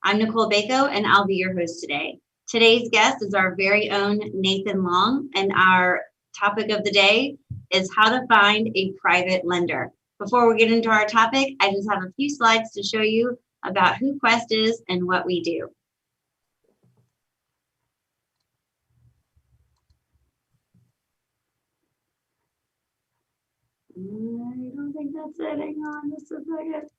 I'm Nicole Bako, and I'll be your host today. Today's guest is our very own Nathan Long, and our topic of the day is how to find a private lender. Before we get into our topic, I just have a few slides to show you about who Quest is and what we do. I don't think that's it. Hang on just a second.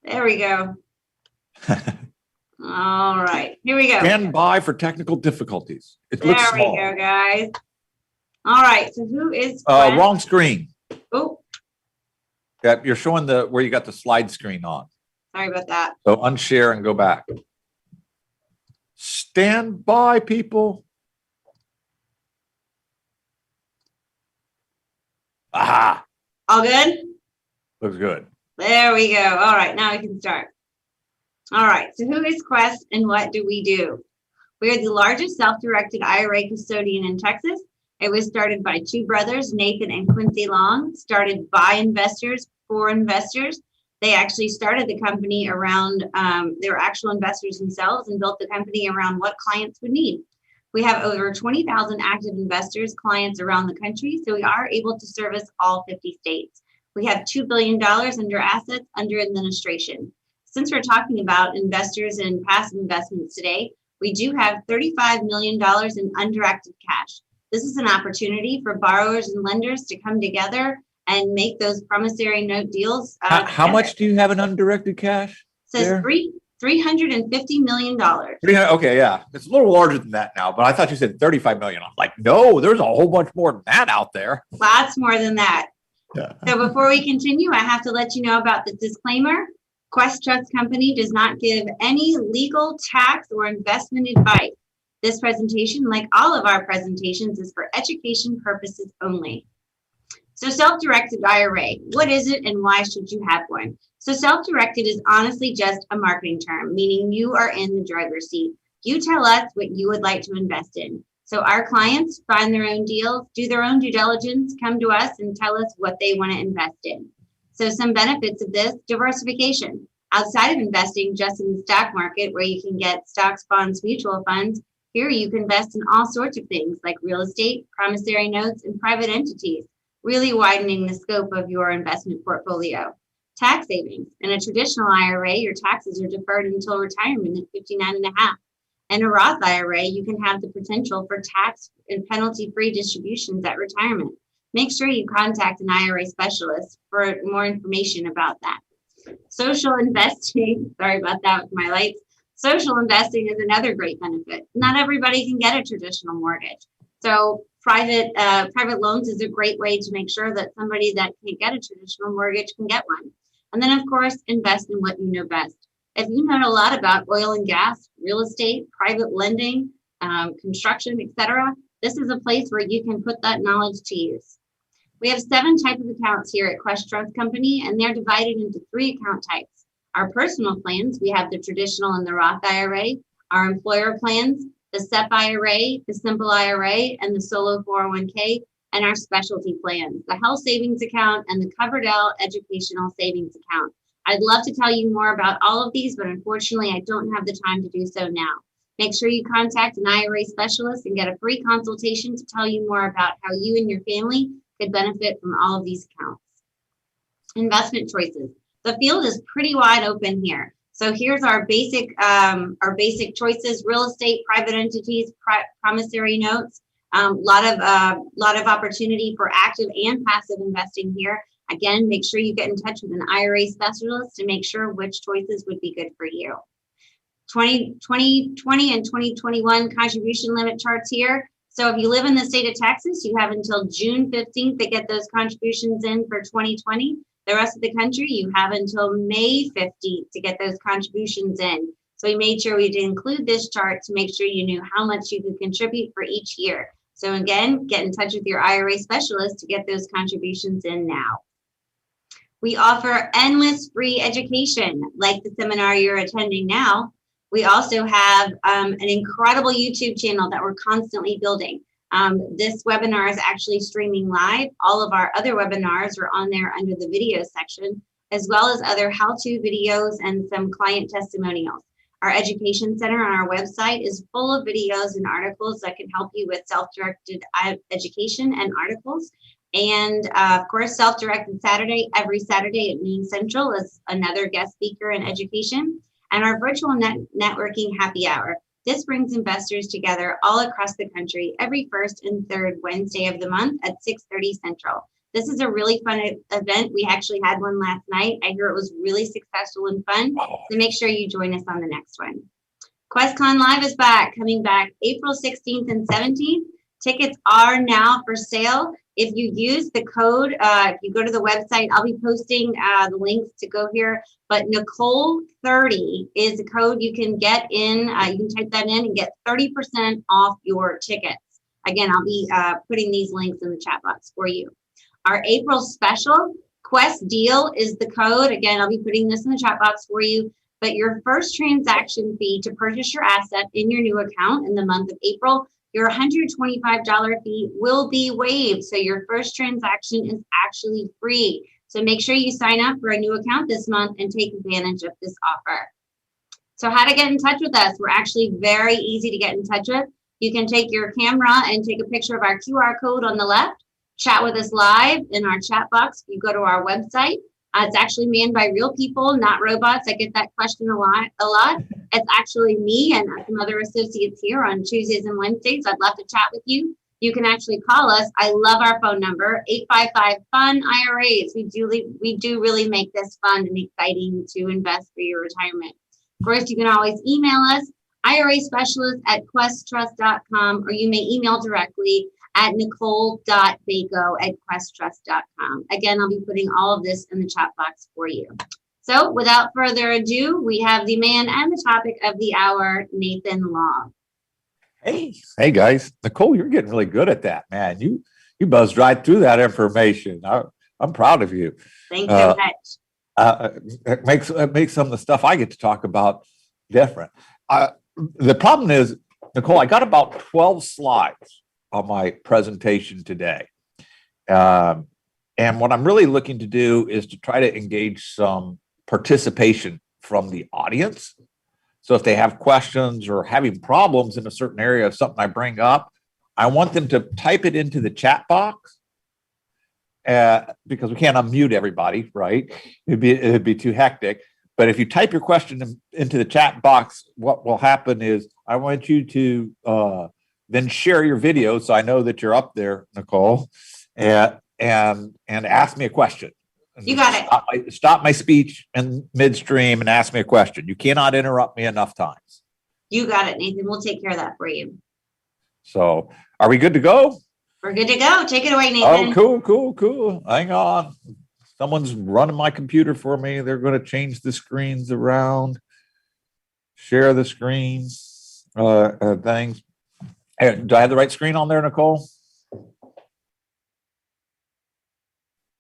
There we go. All right, here we go. Stand by for technical difficulties. It looks There small. we go, guys. All right, so who is Quest? Wrong screen. Oh, Yeah, you're showing the where you got the slide screen on. sorry about that. So unshare and go back. Stand by, people. Aha, All good? looks good. There we go. All right, now we can start. All right, so who is Quest and what do we do? We are the largest self-directed IRA custodian in Texas. It was started by two brothers, Nathan and Quincy Long, started by investors for investors. They actually started the company around, they were actual investors themselves and built the company around what clients would need. We have over 20,000 active investors, clients around the country, so we are able to service all 50 states. We have $2 billion under assets under administration. Since we're talking about investors and passive investments today, we do have $35 million in underactive cash. This is an opportunity for borrowers and lenders to come together and make those promissory note deals. How much do you have in undirected cash? It says $350 million. Okay, yeah. It's a little larger than that now, but I thought you said 35 million. I'm like, no, there's a whole bunch more than that out there. Lots more than that. Yeah. So before we continue, I have to let you know about the disclaimer. Quest Trust Company does not give any legal, tax, or investment advice. This presentation, like all of our presentations, is for education purposes only. So self-directed IRA, what is it and why should you have one? So self-directed is honestly just a marketing term, meaning you are in the driver's seat. You tell us what you would like to invest in. So our clients find their own deals, do their own due diligence, come to us and tell us what they want to invest in. So some benefits of this: diversification. Outside of investing just in the stock market where you can get stocks, bonds, mutual funds, here you can invest in all sorts of things like real estate, promissory notes, and private entities, really widening the scope of your investment portfolio. Tax savings. In a traditional IRA, your taxes are deferred until retirement at 59 and a half. In a Roth IRA, you can have the potential for tax and penalty-free distributions at retirement. Make sure you contact an IRA specialist for more information about that. Social investing, sorry about that with my lights. Social investing is another great benefit. Not everybody can get a traditional mortgage. So private loans is a great way to make sure that somebody that can't get a traditional mortgage can get one. And then, of course, invest in what you know best. If you know a lot about oil and gas, real estate, private lending, construction, etc., this is a place where you can put that knowledge to use. We have 7 types of accounts here at Quest Trust Company, and they're divided into 3 account types. Our personal plans, we have the traditional and the Roth IRA. Our employer plans, the SEP IRA, the Simple IRA, and the Solo 401k, and our specialty plans, the Health Savings Account and the Coverdell Educational Savings Account. I'd love to tell you more about all of these, but unfortunately, I don't have the time to do so now. Make sure you contact an IRA specialist and get a free consultation to tell you more about how you and your family could benefit from all of these accounts. Investment choices. The field is pretty wide open here. So here's our basic choices: real estate, private entities, promissory notes. Lot of opportunity for active and passive investing here. Again, make sure you get in touch with an IRA specialist to make sure which choices would be good for you. 2020 and 2021 contribution limit charts here. So if you live in the state of Texas, you have until June 15th to get those contributions in for 2020. The rest of the country, you have until May 15th to get those contributions in. So we made sure we did include this chart to make sure you knew how much you could contribute for each year. So again, get in touch with your IRA specialist to get those contributions in now. We offer endless free education, like the seminar you're attending now. We also have an incredible YouTube channel that we're constantly building. This webinar is actually streaming live. All of our other webinars are on there under the video section. as well as other how-to videos and some client testimonials. Our education center on our website is full of videos and articles that can help you with self-directed education and articles. And of course, self-directed Saturday, every Saturday at noon Central is another guest speaker in education. And our virtual networking happy hour. This brings investors together all across the country every first and third Wednesday of the month at 6:30 Central. This is a really fun event. We actually had one last night. I hear it was really successful and fun. So make sure you join us on the next one. QuestCon Live is coming back April 16th and 17th. Tickets are now for sale. If you use the code, if you go to the website, I'll be posting the links to go here. But Nicole30 is the code you can get in. You can type that in and get 30% off your tickets. Again, I'll be putting these links in the chat box for you. Our April special, Quest Deal, is the code. Again, I'll be putting this in the chat box for you. But your first transaction fee to purchase your asset in your new account in the month of April, your $125 fee will be waived. So your first transaction is actually free. So make sure you sign up for a new account this month and take advantage of this offer. So how to get in touch with us? We're actually very easy to get in touch with. You can take your camera and take a picture of our QR code on the left. Chat with us live in our chat box. You go to our website. It's actually manned by real people, not robots. I get that question a lot. It's actually me and some other associates here on Tuesdays and Wednesdays. I'd love to chat with you. You can actually call us. I love our phone number, 855-FUN-IRAs. We do really make this fun and exciting to invest for your retirement. Of course, you can always email us, IRA Specialist at questtrust.com, or you may email directly at nicole.baco@questtrust.com. Again, I'll be putting all of this in the chat box for you. So without further ado, we have the man and the topic of the hour, Nathan Long. Hey guys, Nicole, you're getting really good at that, man. You buzzed right through that information. I'm proud of you. Thanks so much. It makes some of the stuff I get to talk about different. The problem is, Nicole, I got about 12 slides on my presentation today. And what I'm really looking to do is to try to engage some participation from the audience. So if they have questions or having problems in a certain area of something I bring up, I want them to type it into the chat box because we can't unmute everybody, right? It'd be too hectic. But if you type your question into the chat box, what will happen is I want you to then share your video so I know that you're up there, Nicole, and ask me a question. You got it. Stop my speech in midstream and ask me a question. You cannot interrupt me enough times. You got it, Nathan. We'll take care of that for you. So are we good to go? We're good to go. Take it away, Nathan. Oh, cool. Hang on. Someone's running my computer for me. They're going to change the screens around, share the screen things. Hey, do I have the right screen on there, Nicole?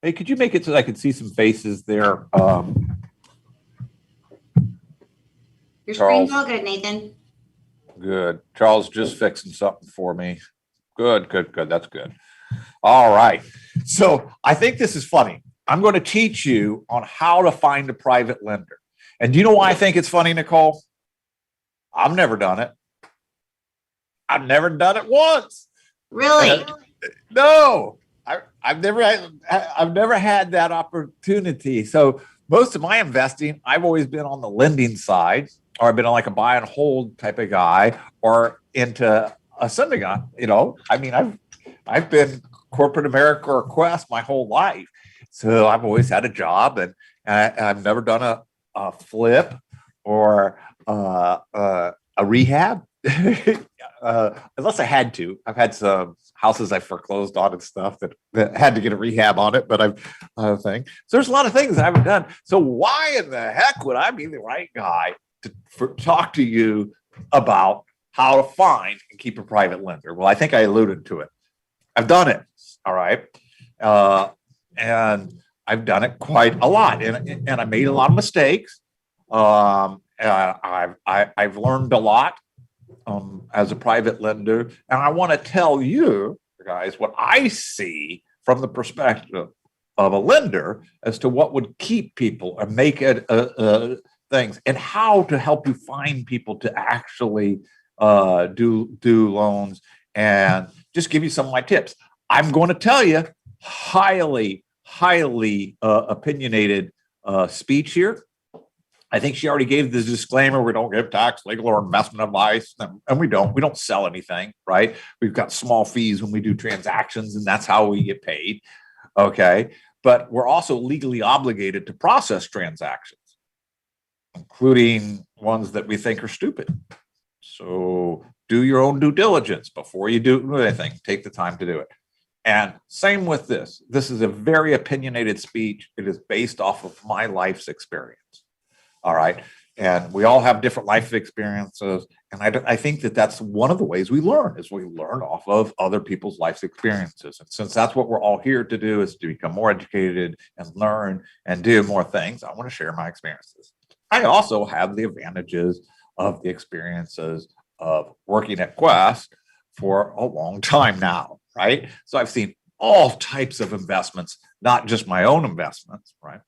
Hey, could you make it so I could see some faces there? Your screen's all good, Nathan. Good. Charles just fixing something for me. Good. That's good. All right. So I think this is funny. I'm going to teach you on how to find a private lender. And do you know why I think it's funny, Nicole? I've never done it. I've never done it once. Really? No, I've never had that opportunity. So most of my investing, I've always been on the lending side, or I've been on like a buy and hold type of guy, or into a syndicate. I mean, I've been corporate America or Quest my whole life. So I've always had a job, and I've never done a flip or a rehab. Unless I had to. I've had some houses I foreclosed on and stuff that had to get a rehab on it, but I've thing. So there's a lot of things I haven't done. So why in the heck would I be the right guy to talk to you about how to find and keep a private lender? Well, I think I alluded to it. I've done it. All right. And I've done it quite a lot, and I made a lot of mistakes. I've learned a lot as a private lender, and I want to tell you guys what I see from the perspective of a lender as to what would keep people or make it things, and how to help you find people to actually do loans, and just give you some of my tips. I'm going to tell you, highly opinionated speech here. I think she already gave the disclaimer: we don't give tax, legal, or investment advice, and we don't sell anything, right? We've got small fees when we do transactions, and that's how we get paid. Okay, but we're also legally obligated to process transactions, including ones that we think are stupid. So do your own due diligence before you do anything. Take the time to do it. And same with this. This is a very opinionated speech. It is based off of my life's experience. All right. And we all have different life experiences. And I think that that's one of the ways we learn, is we learn off of other people's life experiences. And since that's what we're all here to do, is to become more educated and learn and do more things, I want to share my experiences. I also have the advantages of the experiences of working at Quest for a long time now, right? So I've seen all types of investments, not just my own investments, right?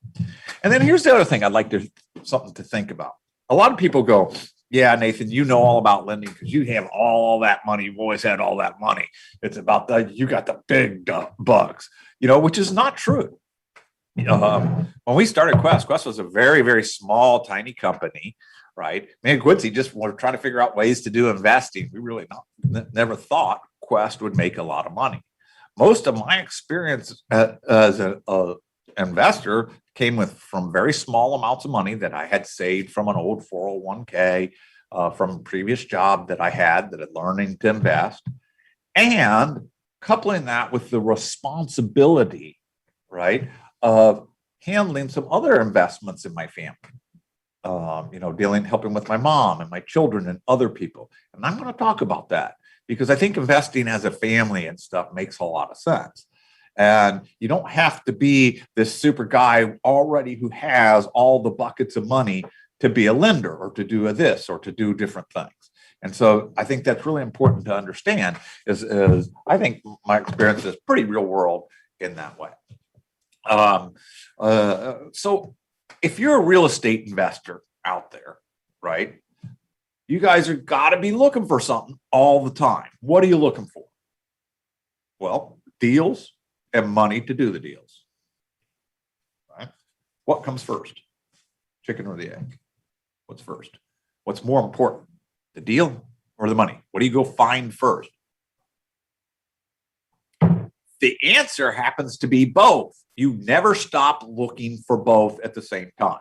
And then here's the other thing I'd like to, something to think about. A lot of people go, yeah, Nathan, you know all about lending because you have all that money. You've always had all that money. It's about you got the big bucks, which is not true. When we started Quest was a very, very small, tiny company, right? Me and Quincy just were trying to figure out ways to do investing. We really never thought Quest would make a lot of money. Most of my experience as an investor came from very small amounts of money that I had saved from an old 401k, from a previous job that I had learning to invest, and coupling that with the responsibility, right, of handling some other investments in my family. Helping with my mom and my children and other people. And I'm going to talk about that because I think investing as a family and stuff makes a lot of sense. And you don't have to be this super guy already who has all the buckets of money to be a lender or to do this or to do different things. And so I think that's really important to understand is I think my experience is pretty real world in that way. So if you're a real estate investor out there, right, you guys are got to be looking for something all the time. What are you looking for? Well, deals and money to do the deals. Right? What comes first? Chicken or the egg? What's first? What's more important? The deal or the money? What do you go find first? The answer happens to be both. You never stop looking for both at the same time.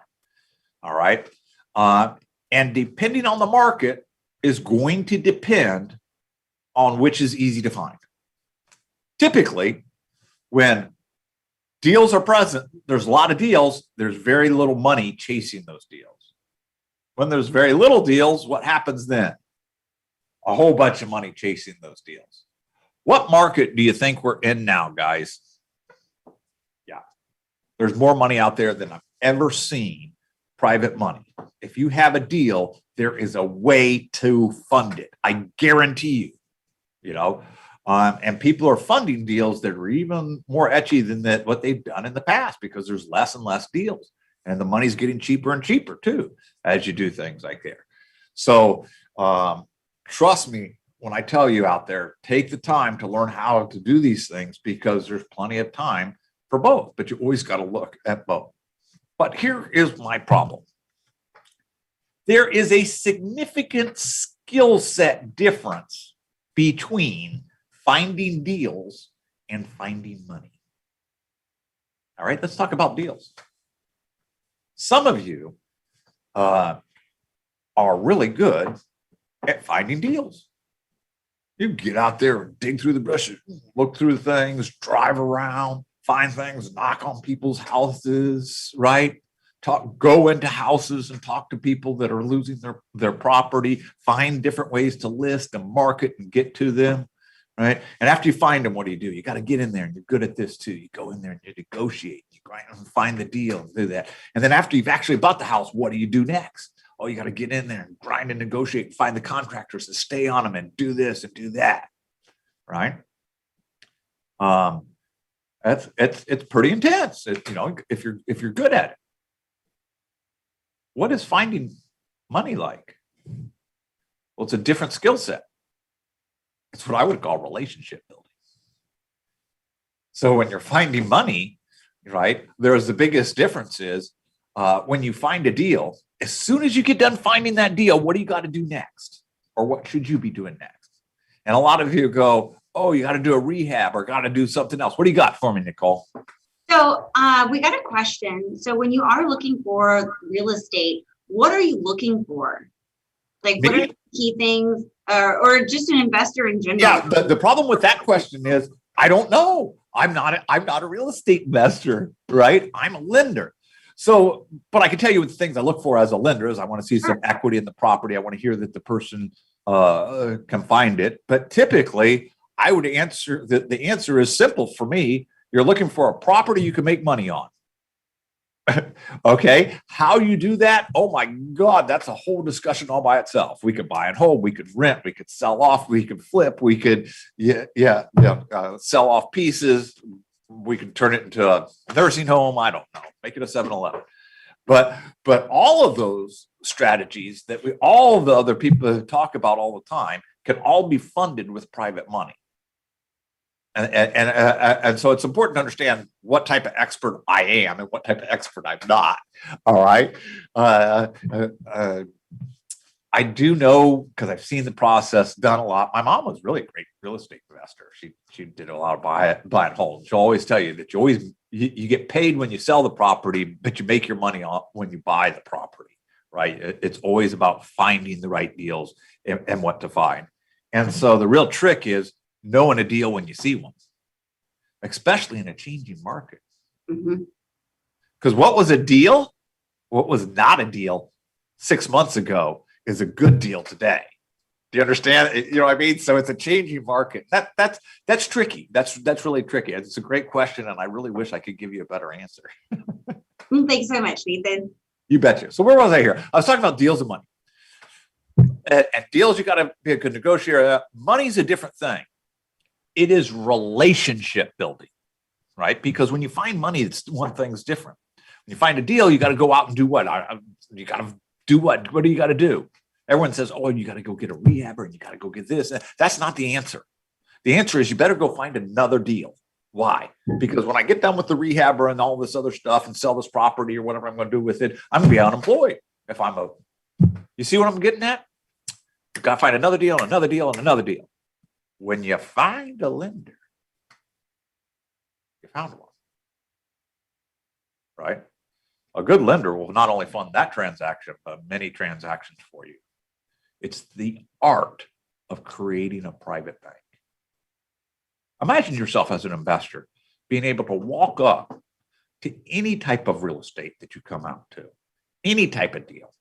All right. And depending on the market is going to depend on which is easy to find. Typically, when deals are present, there's a lot of deals, there's very little money chasing those deals. When there's very little deals, what happens then? A whole bunch of money chasing those deals. What market do you think we're in now, guys? Yeah, there's more money out there than I've ever seen, private money. If you have a deal, there is a way to fund it. I guarantee you, and people are funding deals that are even more etchy than what they've done in the past because there's less and less deals. And the money's getting cheaper and cheaper too, as you do things like there. So trust me when I tell you out there, take the time to learn how to do these things because there's plenty of time for both, but you always got to look at both. But here is my problem. There is a significant skill set difference between finding deals and finding money. All right, let's talk about deals. Some of you are really good at finding deals. You get out there and dig through the bushes, look through things, drive around, find things, knock on people's houses, right? Go into houses and talk to people that are losing their property, find different ways to list and market and get to them, right? And after you find them, what do? You got to get in there, and you're good at this too. You go in there and you negotiate, you grind and find the deal and do that. And then after you've actually bought the house, what do you do next? Oh, you got to get in there and grind and negotiate and find the contractors to stay on them and do this and do that, right? It's pretty intense. If you're good at it. What is finding money like? Well, it's a different skill set. It's what I would call relationship building. So when you're finding money, right, there's the biggest difference is when you find a deal, as soon as you get done finding that deal, what do you got to do next? Or what should you be doing next? And a lot of you go, oh, you got to do a rehab or got to do something else. What do you got for me, Nicole? So we got a question. So when you are looking for real estate, what are you looking for? Like, what are the key things, or just an investor in general? Yeah, the problem with that question is I don't know. I'm not a real estate investor, right? I'm a lender. So, but I can tell you the things I look for as a lender is I want to see some equity in the property. I want to hear that the person can find it. But typically, I would answer the answer is simple for me. You're looking for a property you can make money on. Okay, how you do that? Oh my God, that's a whole discussion all by itself. We could buy and hold, we could rent, we could sell off, we could flip, we could sell off pieces. We could turn it into a nursing home. I don't know, make it a 7-Eleven. But all of those strategies that all the other people talk about all the time can all be funded with private money. And so it's important to understand what type of expert I am and what type of expert I'm not. All right. I do know, because I've seen the process done a lot. My mom was really a great real estate investor. She did a lot of buy and hold. She'll always tell you that you get paid when you sell the property, but you make your money off when you buy the property, right? It's always about finding the right deals and what to find. And so the real trick is knowing a deal when you see one, especially in a changing market. Because what was a deal, what was not a deal 6 months ago is a good deal today. Do you understand? You know what I mean? So it's a changing market. That's tricky. That's really tricky. It's a great question, and I really wish I could give you a better answer. Thanks so much, Nathan. You betcha. So where was I here? I was talking about deals and money. And deals, you got to be a good negotiator. Money's a different thing. It is relationship building, right? Because when you find money, it's one thing's different. When you find a deal, you got to go out and do what? You got to do what? What do you got to do? Everyone says, oh, you got to go get a rehabber and you got to go get this. That's not the answer. The answer is you better go find another deal. Why? Because when I get done with the rehabber and all this other stuff and sell this property or whatever I'm going to do with it, I'm going to be unemployed if I'm open. You see what I'm getting at? You got to find another deal, another deal, and another deal. When you find a lender, you found one, right? A good lender will not only fund that transaction, but many transactions for you. It's the art of creating a private bank. Imagine yourself as an investor being able to walk up to any type of real estate that you come out to, any type of deal,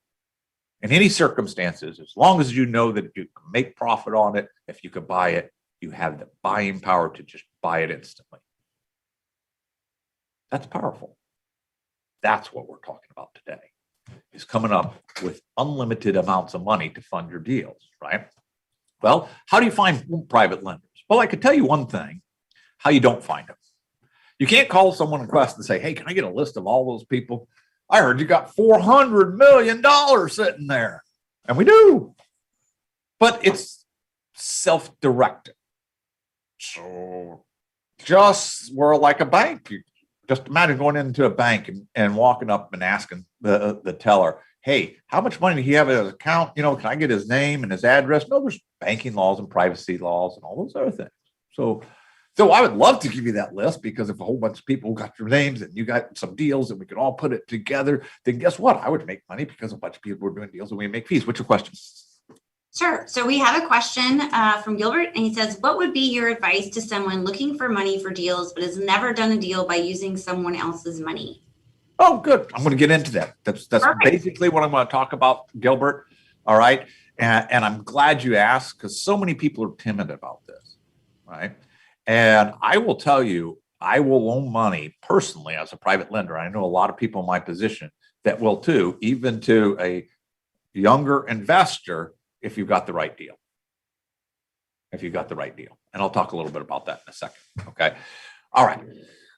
in any circumstances, as long as you know that you can make profit on it, if you can buy it, you have the buying power to just buy it instantly. That's powerful. That's what we're talking about today, is coming up with unlimited amounts of money to fund your deals, right? Well, how do you find private lenders? Well, I could tell you one thing, how you don't find them. You can't call someone in Quest and say, hey, can I get a list of all those people? I heard you got $400 million sitting there. And we do. But it's self-directed. So we're like a bank. You just imagine going into a bank and walking up and asking the teller, hey, how much money do you have in his account? You know, can I get his name and his address? No, there's banking laws and privacy laws and all those other things. So I would love to give you that list, because if a whole bunch of people got your names and you got some deals and we could all put it together, then guess what? I would make money because a bunch of people were doing deals and we make fees. What's your question? Sure. So we have a question from Gilbert, and he says, what would be your advice to someone looking for money for deals, but has never done a deal by using someone else's money? Oh, good. I'm going to get into that. That's basically what I'm going to talk about, Gilbert. All right. And I'm glad you asked, because so many people are timid about this. Right. And I will tell you, I will loan money personally as a private lender. I know a lot of people in my position that will too, even to a younger investor, if you've got the right deal. If you've got the right deal. And I'll talk a little bit about that in a second. Okay. All right.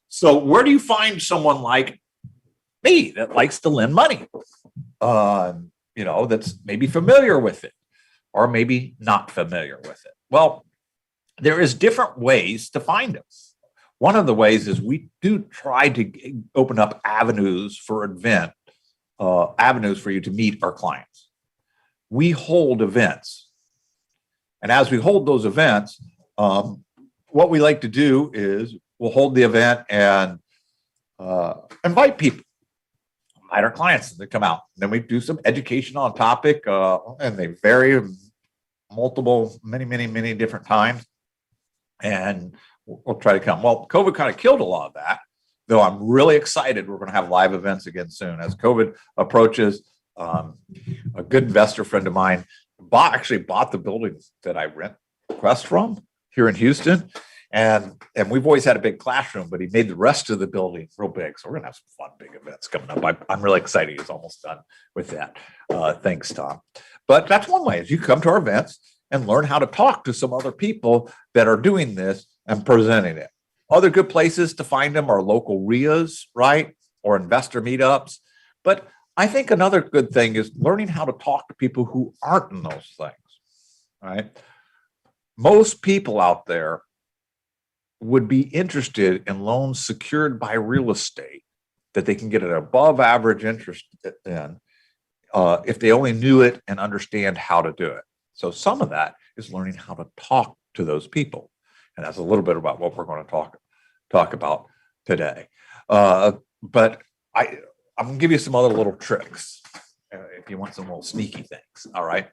So where do you find someone like me that likes to lend money? That's maybe familiar with it or maybe not familiar with it. Well, there is different ways to find them. One of the ways is we do try to open up avenues for avenues for you to meet our clients. We hold events. And as we hold those events, what we like to do is we'll hold the event and invite people, invite our clients to come out. And then we do some education on topic, and they vary many different times. And we'll try to come. Well, COVID kind of killed a lot of that, though I'm really excited. We're going to have live events again soon. As COVID approaches, a good investor friend of mine actually bought the building that I rent Quest from here in Houston. And we've always had a big classroom, but he made the rest of the building real big. So we're going to have some fun, big events coming up. I'm really excited. He's almost done with that. Thanks, Tom. But that's one way is you come to our events and learn how to talk to some other people that are doing this and presenting it. Other good places to find them are local RIAs, right? Or investor meetups. But I think another good thing is learning how to talk to people who aren't in those things, right? Most people out there would be interested in loans secured by real estate that they can get an above average interest in if they only knew it and understand how to do it. So some of that is learning how to talk to those people. And that's a little bit about what we're going to talk about today. But I'm going to give you some other little tricks if you want some little sneaky things. All right.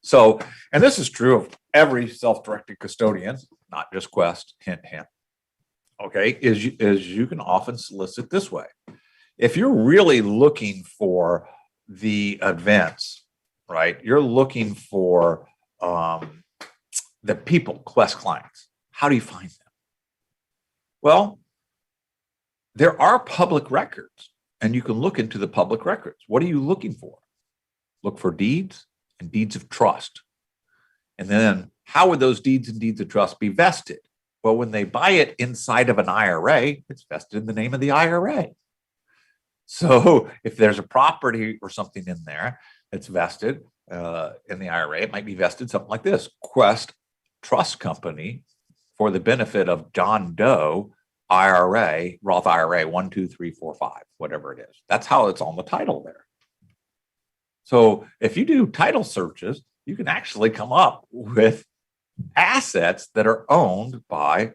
So, and this is true of every self-directed custodian, not just Quest, hint, hint. Okay. Is you can often solicit this way. If you're really looking for the events, right? You're looking for the people, Quest clients. How do you find them? Well, there are public records, and you can look into the public records. What are you looking for? Look for deeds and deeds of trust. And then how would those deeds and deeds of trust be vested? Well, when they buy it inside of an IRA, it's vested in the name of the IRA. So if there's a property or something in there that's vested in the IRA, it might be vested something like this: Quest Trust Company for the benefit of John Doe IRA, Roth IRA 1, 2, 3, 4, 5, whatever it is. That's how it's on the title there. So if you do title searches, you can actually come up with assets that are owned by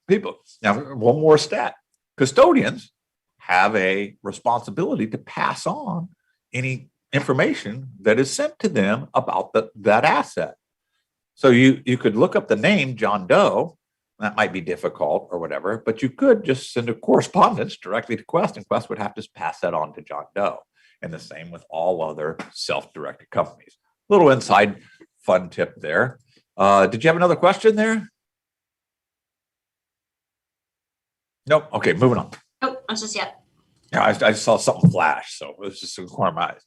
people. Now, one more stat: custodians have a responsibility to pass on any information that is sent to them about that asset. So you could look up the name John Doe. That might be difficult or whatever, but you could just send a correspondence directly to Quest, and Quest would have to pass that on to John Doe. And the same with all other self-directed companies. Little inside fun tip there. Did you have another question there? Nope. Okay, moving on. Nope, that's just yet. Yeah, I saw something flash, so it was just in the corner of my eyes.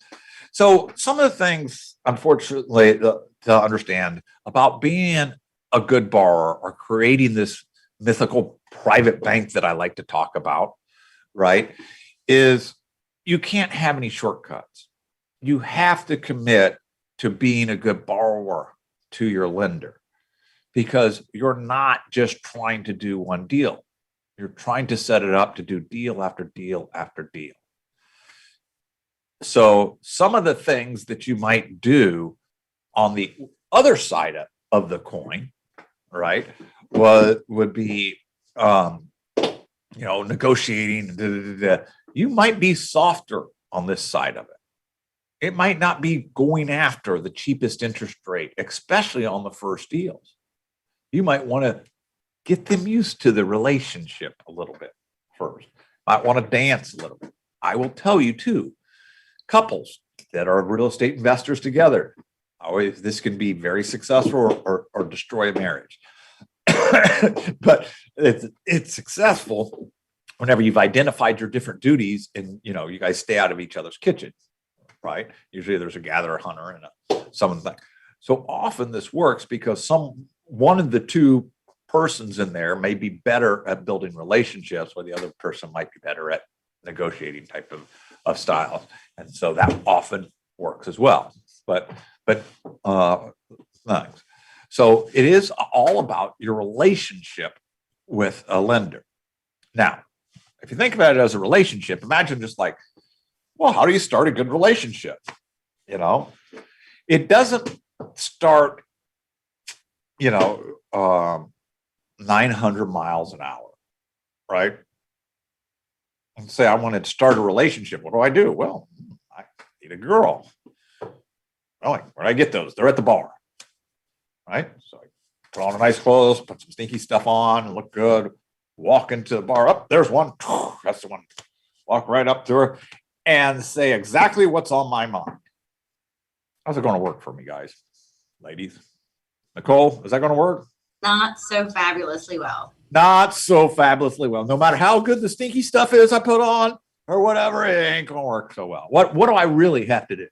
So some of the things, unfortunately, to understand about being a good borrower or creating this mythical private bank that I like to talk about, right, is you can't have any shortcuts. You have to commit to being a good borrower to your lender, because you're not just trying to do one deal. You're trying to set it up to do deal after deal after deal. So some of the things that you might do on the other side of the coin, right, would be, negotiating. You might be softer on this side of it. It might not be going after the cheapest interest rate, especially on the first deals. You might want to get them used to the relationship a little bit first. Might want to dance a little bit. I will tell you too, couples that are real estate investors together, this can be very successful or destroy a marriage. But it's successful whenever you've identified your different duties and you guys stay out of each other's kitchen, right? Usually there's a gatherer, hunter, and someone's like. So often this works because one of the two persons in there may be better at building relationships, where the other person might be better at negotiating type of styles. And so that often works as well. But thanks. So it is all about your relationship with a lender. Now, if you think about it as a relationship, imagine just like, well, how do you start a good relationship? You know, it doesn't start, 900 miles an hour, right? And say, I want to start a relationship. What do? Well, I need a girl. Really? Where do I get those? They're at the bar, right? So I put on a nice clothes, put some stinky stuff on, and look good. Walk into the bar. Up, there's one. That's the one. Walk right up to her and say exactly what's on my mind. How's it going to work for me, guys, ladies? Nicole, is that going to work? Not so fabulously well. Not so fabulously well. No matter how good the stinky stuff is I put on or whatever, it ain't going to work so well. What do I really have to do?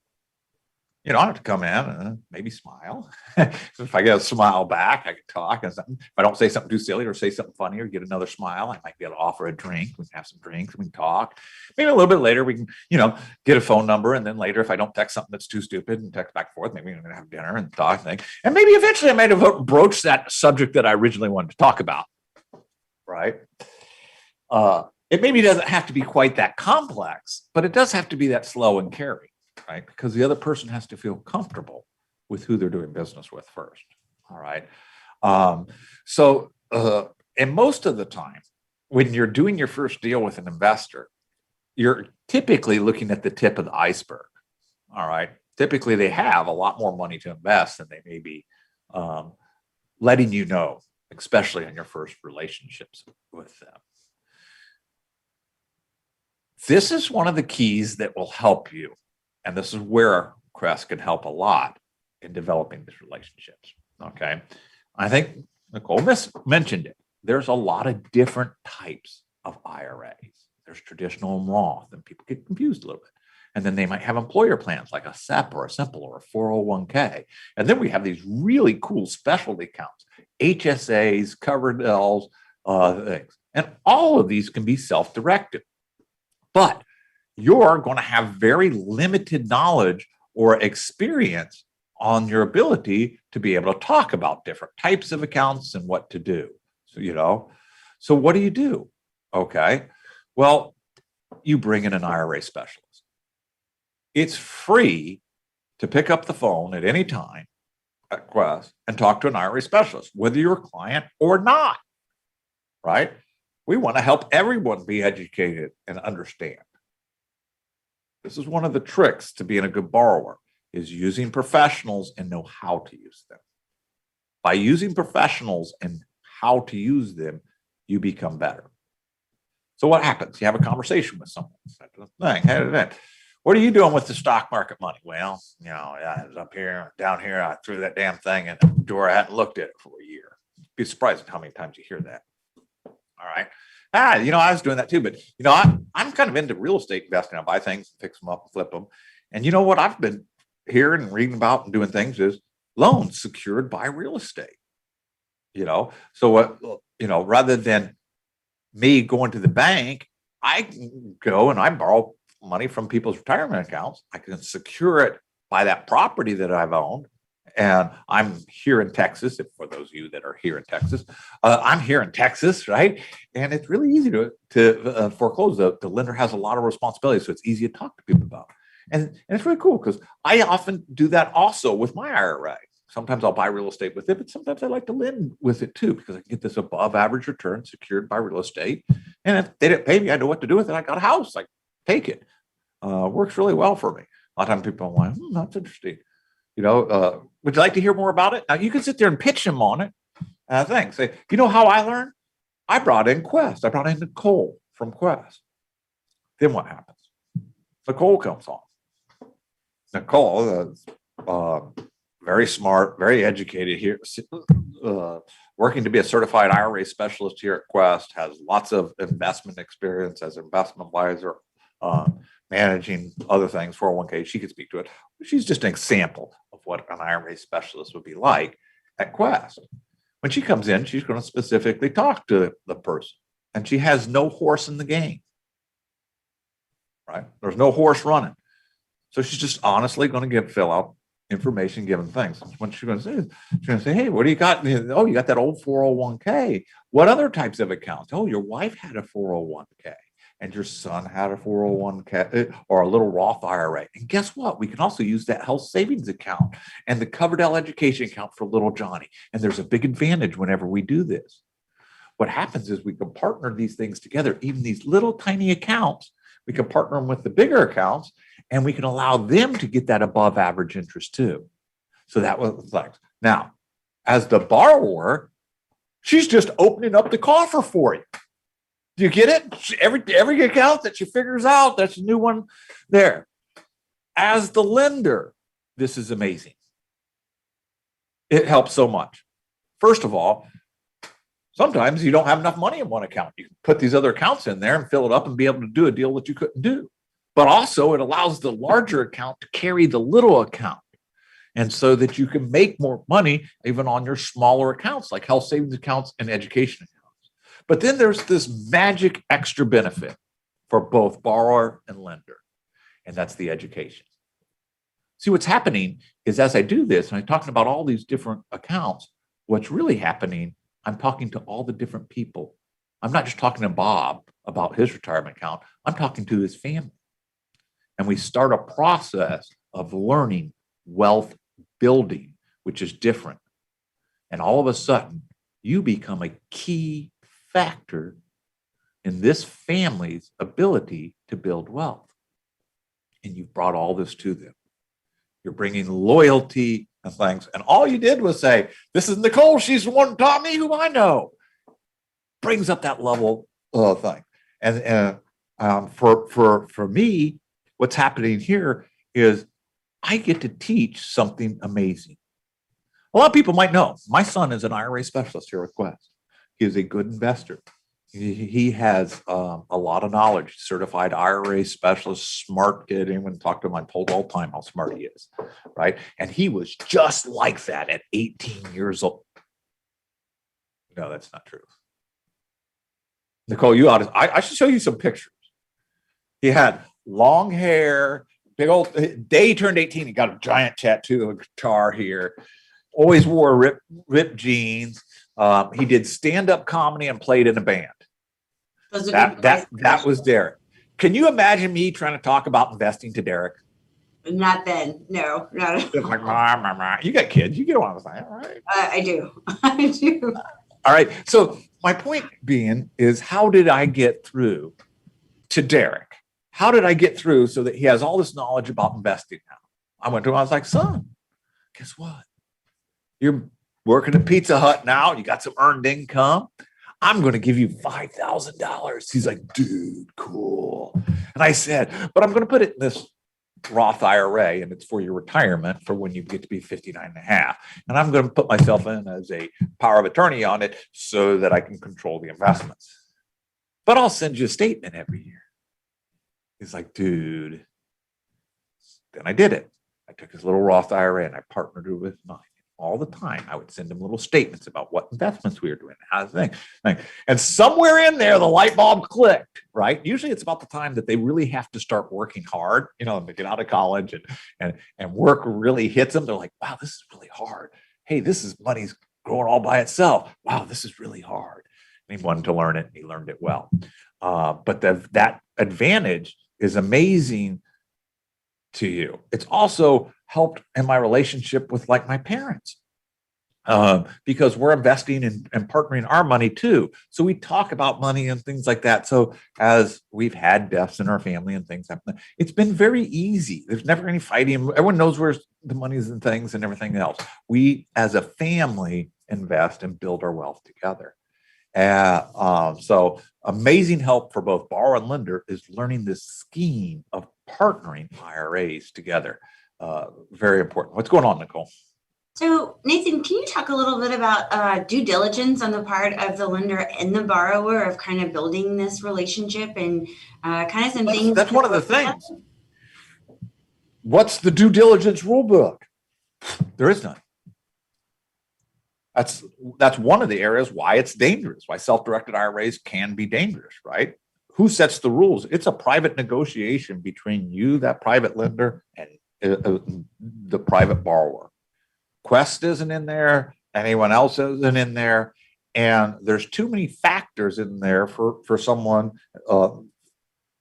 I have to come in and maybe smile. If I get a smile back, I can talk. And something. If I don't say something too silly or say something funny or get another smile, I might be able to offer a drink. We can have some drinks and we can talk. Maybe a little bit later, we can, get a phone number. And then later, if I don't text something that's too stupid and text back and forth, maybe we're going to have dinner and talk. And maybe eventually I might have broached that subject that I originally wanted to talk about. Right? It maybe doesn't have to be quite that complex, but it does have to be that slow and caring. Right? Because the other person has to feel comfortable with who they're doing business with first. All right. And most of the time, when you're doing your first deal with an investor, you're typically looking at the tip of the iceberg. All right. Typically, they have a lot more money to invest than they may be letting you know, especially on your first relationships with them. This is one of the keys that will help you. And this is where Quest can help a lot in developing these relationships. Okay. I think Nicole mentioned it. There's a lot of different types of IRAs. There's traditional and Roth, and people get confused a little bit. And then they might have employer plans like a SEP or a Simple or a 401k. And then we have these really cool specialty accounts, HSAs, covered Ls, things. And all of these can be self-directed. But you're going to have very limited knowledge or experience on your ability to be able to talk about different types of accounts and what to do. So what do? Okay. Well, you bring in an IRA specialist. It's free to pick up the phone at any time at Quest and talk to an IRA specialist, whether you're a client or not, right? We want to help everyone be educated and understand. This is one of the tricks to being a good borrower, is using professionals and know how to use them. By using professionals and how to use them, you become better. So what happens? You have a conversation with someone. Hey, what are you doing with the stock market money? Well, I was up here, down here, I threw that damn thing in the door. I hadn't looked at it for a year. You'd be surprised at how many times you hear that. All right. I was doing that too, but I'm kind of into real estate investing. I buy things, fix them up, and flip them. And what I've been hearing and reading about and doing things is loans secured by real estate. So what, rather than me going to the bank, I can go and I borrow money from people's retirement accounts. I can secure it by that property that I've owned. And I'm here in Texas, for those of you that are here in Texas, I'm here in Texas, right? And it's really easy to foreclose. The lender has a lot of responsibility, so it's easy to talk to people about. And it's really cool because I often do that also with my IRA. Sometimes I'll buy real estate with it, but sometimes I like to lend with it too, because I can get this above average return secured by real estate. And if they didn't pay me, I know what to do with it. I got a house, I take it. Works really well for me. A lot of times people are like, that's interesting. Would you like to hear more about it? Now you can sit there and pitch them on it. Say, how I learned? I brought in Quest. I brought in Nicole from Quest. Then what happens? Nicole comes on. Nicole, very smart, very educated here, working to be a certified IRA specialist here at Quest, has lots of investment experience as an investment advisor, managing other things, 401k. She could speak to it. She's just an example of what an IRA specialist would be like at Quest. When she comes in, she's going to specifically talk to the person, and she has no horse in the game, right? There's no horse running. So she's just honestly going to fill out information, given things. What she's going to say, she's going to say, hey, what do you got? Oh, you got that old 401k. What other types of accounts? Oh, your wife had a 401k and your son had a 401k or a little Roth IRA. And guess what? We can also use that health savings account and the Coverdell education account for little Johnny. And there's a big advantage whenever we do this. What happens is we can partner these things together, even these little tiny accounts. We can partner them with the bigger accounts, and we can allow them to get that above average interest too. So that was like, now, as the borrower, she's just opening up the coffer for you. Do you get it? Every account that she figures out, that's a new one there. As the lender, this is amazing. It helps so much. First of all, sometimes you don't have enough money in one account. You can put these other accounts in there and fill it up and be able to do a deal that you couldn't do. But also it allows the larger account to carry the little account. And so that you can make more money even on your smaller accounts like health savings accounts and education accounts. But then there's this magic extra benefit for both borrower and lender, and that's the education. See, what's happening is as I do this, and I'm talking about all these different accounts, what's really happening, I'm talking to all the different people. I'm not just talking to Bob about his retirement account. I'm talking to his family. And we start a process of learning wealth building, which is different. And all of a sudden, you become a key factor in this family's ability to build wealth. And you've brought all this to them. You're bringing loyalty and things. And all you did was say, this is Nicole. She's the one who taught me who I know. Brings up that level of thing. And for me, what's happening here is I get to teach something amazing. A lot of people might know my son is an IRA specialist here at Quest. He is a good investor. He has a lot of knowledge, certified IRA specialist, smart kid. Anyone talk to him, I'm told all the time how smart he is, right? And he was just like that at 18 years old. No, that's not true. Nicole, I should show you some pictures. He had long hair, big old, day he turned 18, he got a giant tattoo of a guitar here, always wore ripped jeans. He did stand-up comedy and played in a band. That was Derek. Can you imagine me trying to talk about investing to Derek? Not then. No, not. Like, you got kids. You get what I'm saying, right? I do. I do. All right. So my point being is, how did I get through to Derek? How did I get through so that he has all this knowledge about investing now? I went to him. I was like, son, guess what? You're working at Pizza Hut now. You got some earned income. I'm going to give you $5,000. He's like, dude, cool. And I said, but I'm going to put it in this Roth IRA, and it's for your retirement for when you get to be 59 and a half. And I'm going to put myself in as a power of attorney on it so that I can control the investments. But I'll send you a statement every year. He's like, dude. Then I did it. I took his little Roth IRA and I partnered it with mine. All the time, I would send him little statements about what investments we were doing, how to think. And somewhere in there, the light bulb clicked, right? Usually it's about the time that they really have to start working hard, to get out of college and work really hits them. They're like, wow, this is really hard. Hey, money's growing all by itself. Wow, this is really hard. And he wanted to learn it, and he learned it well. But that advantage is amazing to you. It's also helped in my relationship with like my parents, because we're investing and partnering our money too. So we talk about money and things like that. So as we've had deaths in our family and things happen, it's been very easy. There's never any fighting. Everyone knows where the money is and things and everything else. We as a family invest and build our wealth together. So amazing help for both borrower and lender is learning this scheme of partnering IRAs together. Very important. What's going on, Nicole? So Nathan, can you talk a little bit about due diligence on the part of the lender and the borrower of kind of building this relationship and kind of some things? That's one of the things. What's the due diligence rule book? There is none. That's one of the areas why it's dangerous, why self-directed IRAs can be dangerous, right? Who sets the rules? It's a private negotiation between you, that private lender, and the private borrower. Quest isn't in there. Anyone else isn't in there. And there's too many factors in there for someone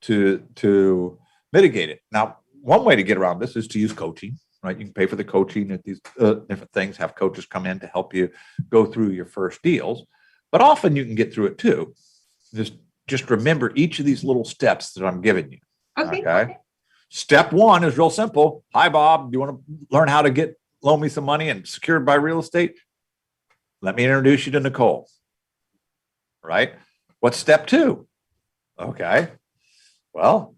to mitigate it. Now, one way to get around this is to use coaching, right? You can pay for the coaching at these different things, have coaches come in to help you go through your first deals. But often you can get through it too. Just remember each of these little steps that I'm giving you. Okay. Step one is real simple. Hi, Bob. Do you want to learn how to loan me some money and secured by real estate? Let me introduce you to Nicole. Right? What's step two? Okay. Well,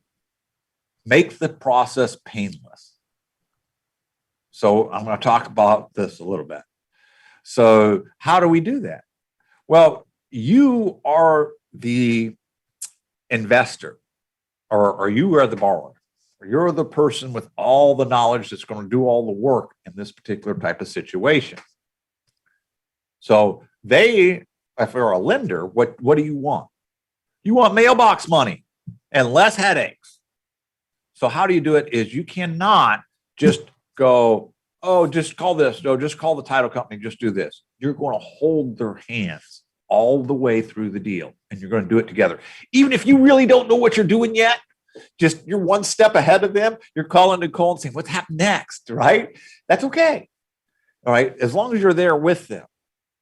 make the process painless. So I'm going to talk about this a little bit. So how do we do that? Well, you are the investor, or you are the borrower, or you're the person with all the knowledge that's going to do all the work in this particular type of situation. So if you're a lender, what do you want? You want mailbox money and less headaches. So how do you do it is you cannot just go, oh, just call this. No, just call the title company. Just do this. You're going to hold their hands all the way through the deal, and you're going to do it together. Even if you really don't know what you're doing yet, just you're one step ahead of them. You're calling Nicole and saying, what's happened next, right? That's okay. All right. As long as you're there with them.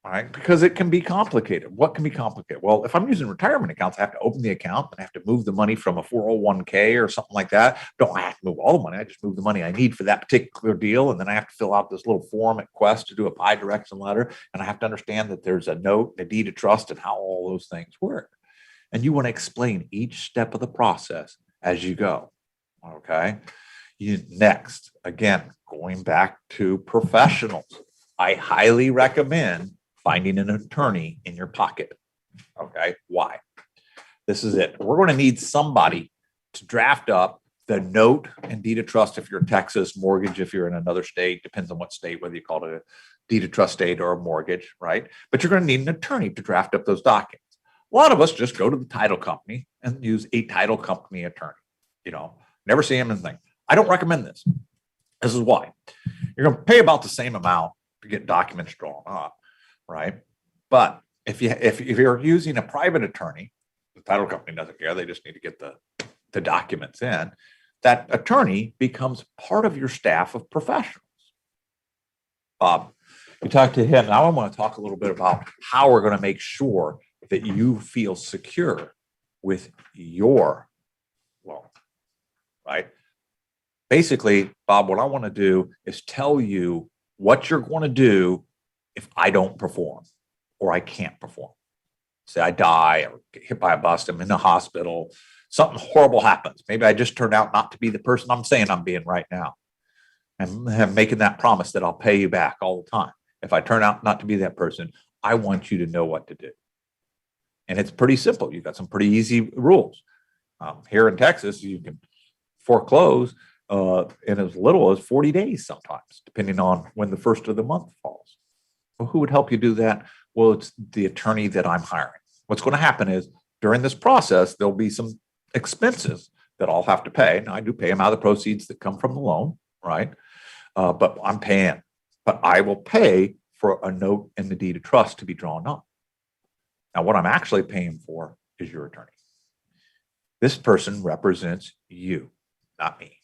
All right, because it can be complicated. What can be complicated? Well, if I'm using retirement accounts, I have to open the account and I have to move the money from a 401k or something like that. Don't have to move all the money. I just move the money I need for that particular deal. And then I have to fill out this little form at Quest to do a pie direction letter. And I have to understand that there's a note, a deed of trust, and how all those things work. And you want to explain each step of the process as you go. Okay. Next, again, going back to professionals, I highly recommend finding an attorney in your pocket. Okay. Why? This is it. We're going to need somebody to draft up the note and deed of trust if you're Texas, mortgage if you're in another state, depends on what state, whether you call it a deed of trust state or a mortgage, right? But you're going to need an attorney to draft up those documents. A lot of us just go to the title company and use a title company attorney. Never see him and think, I don't recommend this. This is why. You're going to pay about the same amount to get documents drawn up. Right. But if you're using a private attorney, the title company doesn't care. They just need to get the documents in. That attorney becomes part of your staff of professionals. Bob, you talk to him. Now I want to talk a little bit about how we're going to make sure that you feel secure with your loan. Right. Basically, Bob, what I want to do is tell you what you're going to do if I don't perform or I can't perform. Say I die or get hit by a bus, I'm in the hospital, something horrible happens. Maybe I just turned out not to be the person I'm saying I'm being right now. And I'm making that promise that I'll pay you back all the time. If I turn out not to be that person, I want you to know what to do. And it's pretty simple. You've got some pretty easy rules. Here in Texas, you can foreclose in as little as 40 days sometimes, depending on when the first of the month falls. Well, who would help you do that? Well, it's the attorney that I'm hiring. What's going to happen is during this process, there'll be some expenses that I'll have to pay. Now, I do pay them out of the proceeds that come from the loan, right? But I'm paying. But I will pay for a note and the deed of trust to be drawn up. Now, what I'm actually paying for is your attorney. This person represents you, not me.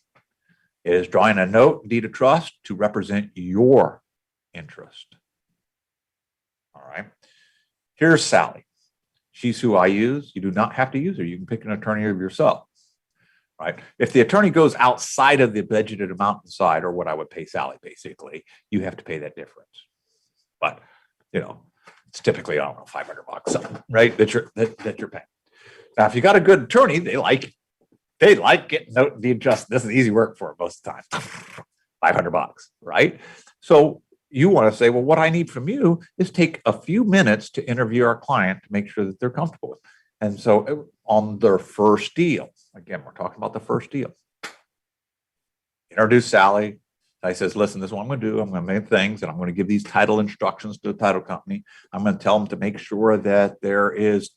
It is drawing a note, deed of trust to represent your interest. All right. Here's Sally. She's who I use. You do not have to use her. You can pick an attorney of yourself. Right. If the attorney goes outside of the budgeted amount inside, or what I would pay Sally, basically, you have to pay that difference. But it's typically, I don't know, $500, right? That you're paying. Now, if you got a good attorney, they like getting note and deed trust. This is easy work for them most of the time. $500, right? So you want to say, well, what I need from you is take a few minutes to interview our client to make sure that they're comfortable with. And so on their first deal, again, we're talking about the first deal. Introduce Sally. I says, listen, this is what I'm going to do. I'm going to make things, and I'm going to give these title instructions to the title company. I'm going to tell them to make sure that there is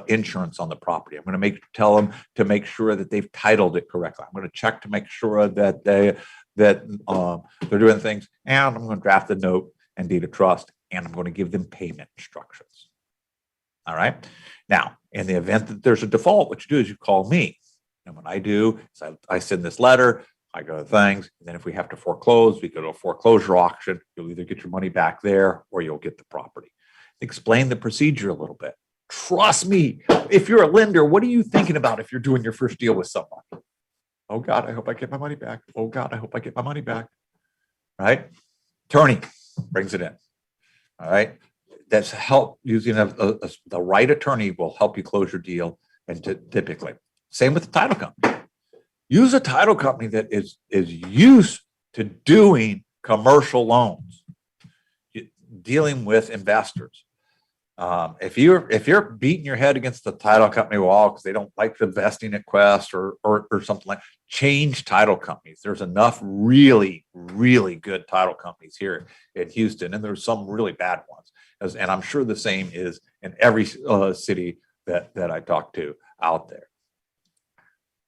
insurance on the property. I'm going to tell them to make sure that they've titled it correctly. I'm going to check to make sure that they're doing things, and I'm going to draft the note and deed of trust, and I'm going to give them payment instructions. All right. Now, in the event that there's a default, what you do is you call me, and what I do is I send this letter. I go to things, and then if we have to foreclose, we go to a foreclosure auction. You'll either get your money back there or you'll get the property. Explain the procedure a little bit. Trust me, if you're a lender, what are you thinking about if you're doing your first deal with someone? Oh God, I hope I get my money back. Oh God, I hope I get my money back. Right? Attorney brings it in. All right. That's help using the right attorney will help you close your deal. And typically, same with the title company. Use a title company that is used to doing commercial loans, dealing with investors. If you're beating your head against the title company wall because they don't like the vesting at Quest or something like, change title companies. There's enough really, really good title companies here in Houston, and there's some really bad ones. And I'm sure the same is in every city that I talk to out there.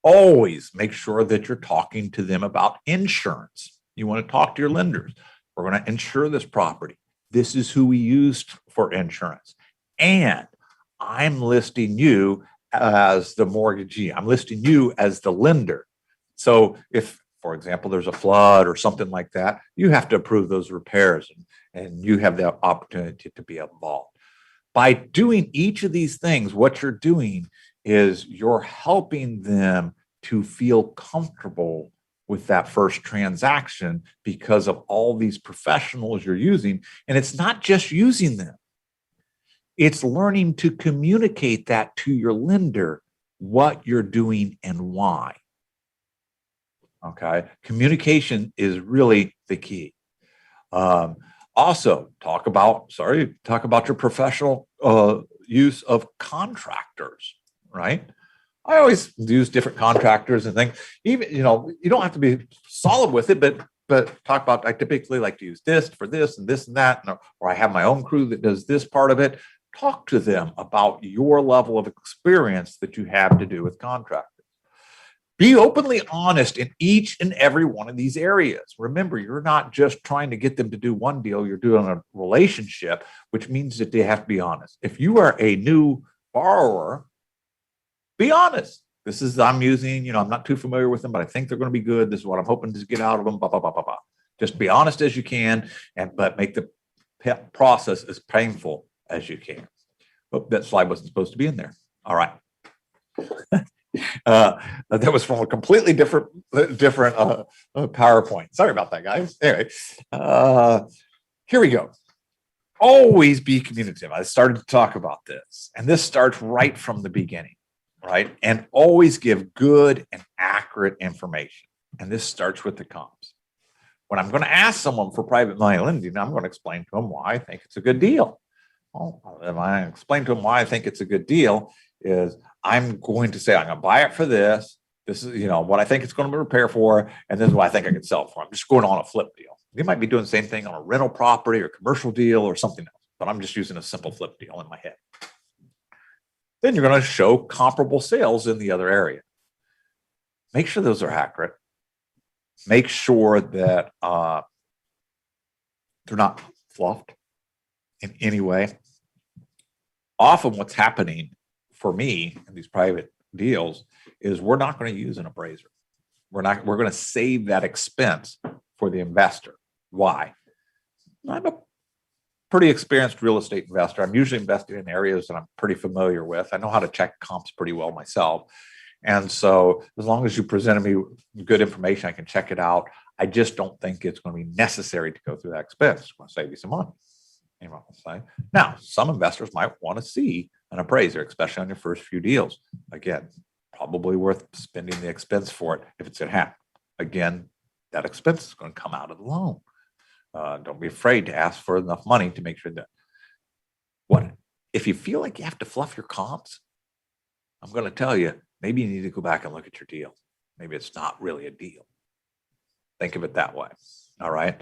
Always make sure that you're talking to them about insurance. You want to talk to your lenders. We're going to insure this property. This is who we used for insurance. And I'm listing you as the mortgagee. I'm listing you as the lender. So if, for example, there's a flood or something like that, you have to approve those repairs, and you have the opportunity to be involved. By doing each of these things, what you're doing is you're helping them to feel comfortable with that first transaction because of all these professionals you're using. And it's not just using them. It's learning to communicate that to your lender, what you're doing and why. Okay. Communication is really the key. Also talk about your professional use of contractors, right? I always use different contractors and things. Even, you don't have to be solid with it, but talk about, I typically like to use this for this and this and that, or I have my own crew that does this part of it. Talk to them about your level of experience that you have to do with contractors. Be openly honest in each and every one of these areas. Remember, you're not just trying to get them to do one deal, you're doing a relationship, which means that they have to be honest. If you are a new borrower, be honest. This is, I'm using, I'm not too familiar with them, but I think they're going to be good. This is what I'm hoping to get out of them, blah, blah, blah, blah, blah. Just be honest as you can, but make the process as painful as you can. Oh, that slide wasn't supposed to be in there. All right. That was from a completely different PowerPoint. Sorry about that, guys. Anyway, here we go. Always be communicative. I started to talk about this, and this starts right from the beginning, right? And always give good and accurate information. And this starts with the comps. When I'm going to ask someone for private money lending, I'm going to explain to them why I think it's a good deal. Well, if I explain to them why I think it's a good deal, is I'm going to say, I'm going to buy it for this. This is, what I think it's going to repair for, and this is what I think I can sell it for. I'm just going on a flip deal. You might be doing the same thing on a rental property or commercial deal or something else, but I'm just using a simple flip deal in my head. Then you're going to show comparable sales in the other area. Make sure those are accurate. Make sure that they're not fluffed in any way. Often what's happening for me in these private deals is we're not going to use an appraiser. We're going to save that expense for the investor. Why? I'm a pretty experienced real estate investor. I'm usually investing in areas that I'm pretty familiar with. I know how to check comps pretty well myself. And so as long as you presented me good information, I can check it out. I just don't think it's going to be necessary to go through that expense. It's going to save you some money. Now, some investors might want to see an appraiser, especially on your first few deals. Again, probably worth spending the expense for it if it's going to happen. Again, that expense is going to come out of the loan. Don't be afraid to ask for enough money to make sure that if you feel like you have to fluff your comps, I'm going to tell you, maybe you need to go back and look at your deal. Maybe it's not really a deal. Think of it that way. All right.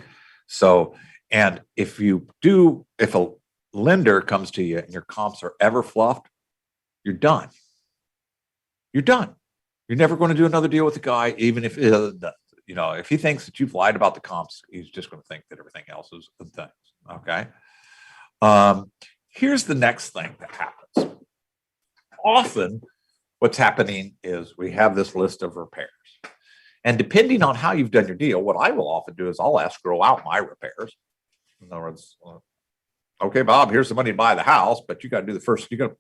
So, and if a lender comes to you and your comps are ever fluffed, you're done. You're done. You're never going to do another deal with the guy, even if if he thinks that you've lied about the comps, he's just going to think that everything else is things. Okay. Here's the next thing that happens. Often, what's happening is we have this list of repairs. And depending on how you've done your deal, what I will often do is I'll escrow out my repairs. In other words, okay, Bob, here's the money to buy the house, but you got to do the first. You got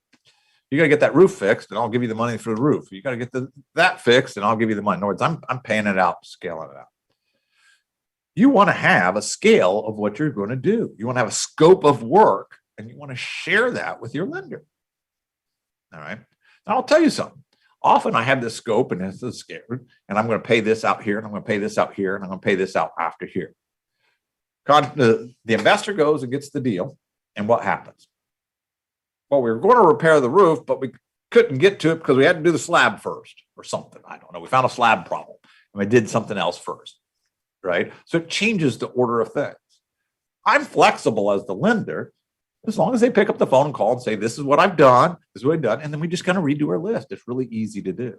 to get that roof fixed, and I'll give you the money for the roof. You got to get that fixed, and I'll give you the money. In other words, I'm paying it out, scaling it out. You want to have a scale of what you're going to do. You want to have a scope of work, and you want to share that with your lender. All right. Now I'll tell you something. Often I have this scope and it's a scale, and I'm going to pay this out here, and I'm going to pay this out here, and I'm going to pay this out after here. The investor goes and gets the deal, and what happens? Well, we were going to repair the roof, but we couldn't get to it because we had to do the slab first or something. I don't know. We found a slab problem, and we did something else first, right? So it changes the order of things. I'm flexible as the lender, as long as they pick up the phone and call and say, this is what I've done, this is what I've done, and then we just kind of redo our list. It's really easy to do.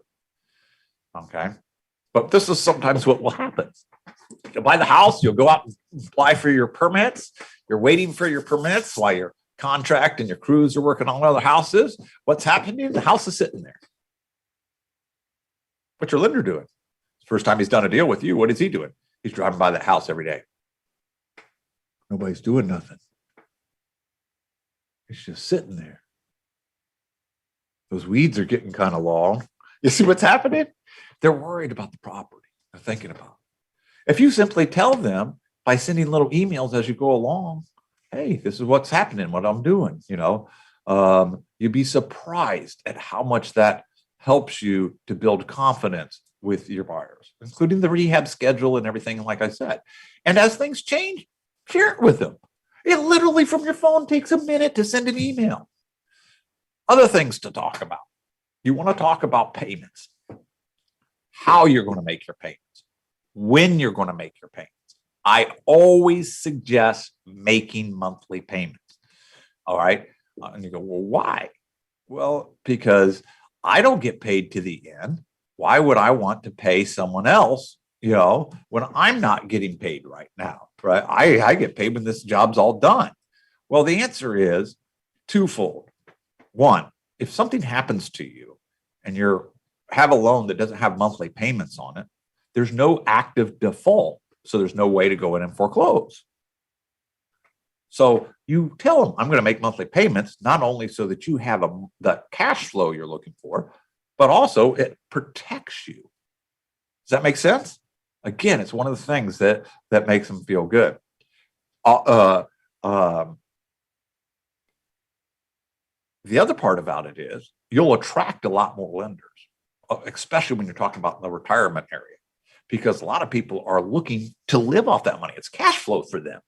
Okay. But this is sometimes what will happen. You'll buy the house, you'll go out and apply for your permits. You're waiting for your permits while your contract and your crews are working on other houses. What's happening? The house is sitting there. What's your lender doing? First time he's done a deal with you, what is he doing? He's driving by that house every day. Nobody's doing nothing. It's just sitting there. Those weeds are getting kind of long. You see what's happening? They're worried about the property. They're thinking about it. If you simply tell them by sending little emails as you go along, hey, this is what's happening, what I'm doing, you'd be surprised at how much that helps you to build confidence with your buyers, including the rehab schedule and everything, like I said. And as things change, share it with them. It literally from your phone takes a minute to send an email. Other things to talk about. You want to talk about payments, how you're going to make your payments, when you're going to make your payments. I always suggest making monthly payments. All right. And you go, well, why? Well, because I don't get paid to the end. Why would I want to pay someone else, when I'm not getting paid right now? Right. I get paid when this job's all done. Well, the answer is twofold. One, if something happens to you and you have a loan that doesn't have monthly payments on it, there's no active default. So there's no way to go in and foreclose. So you tell them, I'm going to make monthly payments, not only so that you have the cash flow you're looking for, but also it protects you. Does that make sense? Again, it's one of the things that makes them feel good. The other part about it is you'll attract a lot more lenders, especially when you're talking about the retirement area, because a lot of people are looking to live off that money. It's cash flow for them,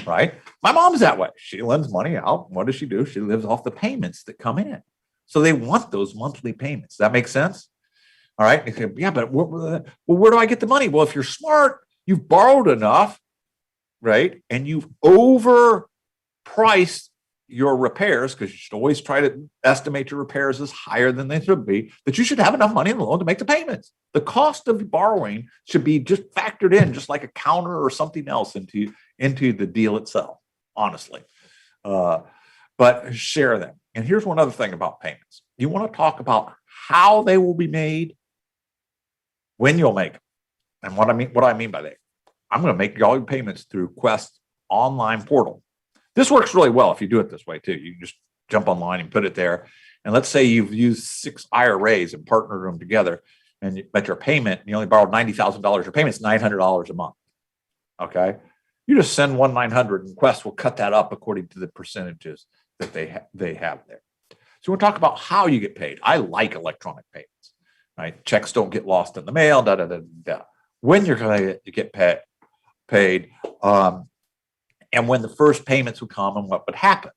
right? My mom's that way. She lends money out. What does she do? She lives off the payments that come in. So they want those monthly payments. That makes sense? All right. Say, yeah, but where do I get the money? Well, if you're smart, you've borrowed enough, right? And you've overpriced your repairs, because you should always try to estimate your repairs as higher than they should be, that you should have enough money in the loan to make the payments. The cost of borrowing should be just factored in, just like a counter or something else into the deal itself, honestly. But share them. And here's one other thing about payments. You want to talk about how they will be made, when you'll make them. And what I mean by that, I'm going to make all your payments through Quest online portal. This works really well if you do it this way too. You just jump online and put it there. And let's say you've used 6 IRAs and partnered them together, but your payment, you only borrowed $90,000. Your payment's $900 a month. Okay. You just send $900 and Quest will cut that up according to the percentages that they have there. So we'll talk about how you get paid. I like electronic payments, right? Checks don't get lost in the mail, when you're going to get paid, and when the first payments would come and what would happen.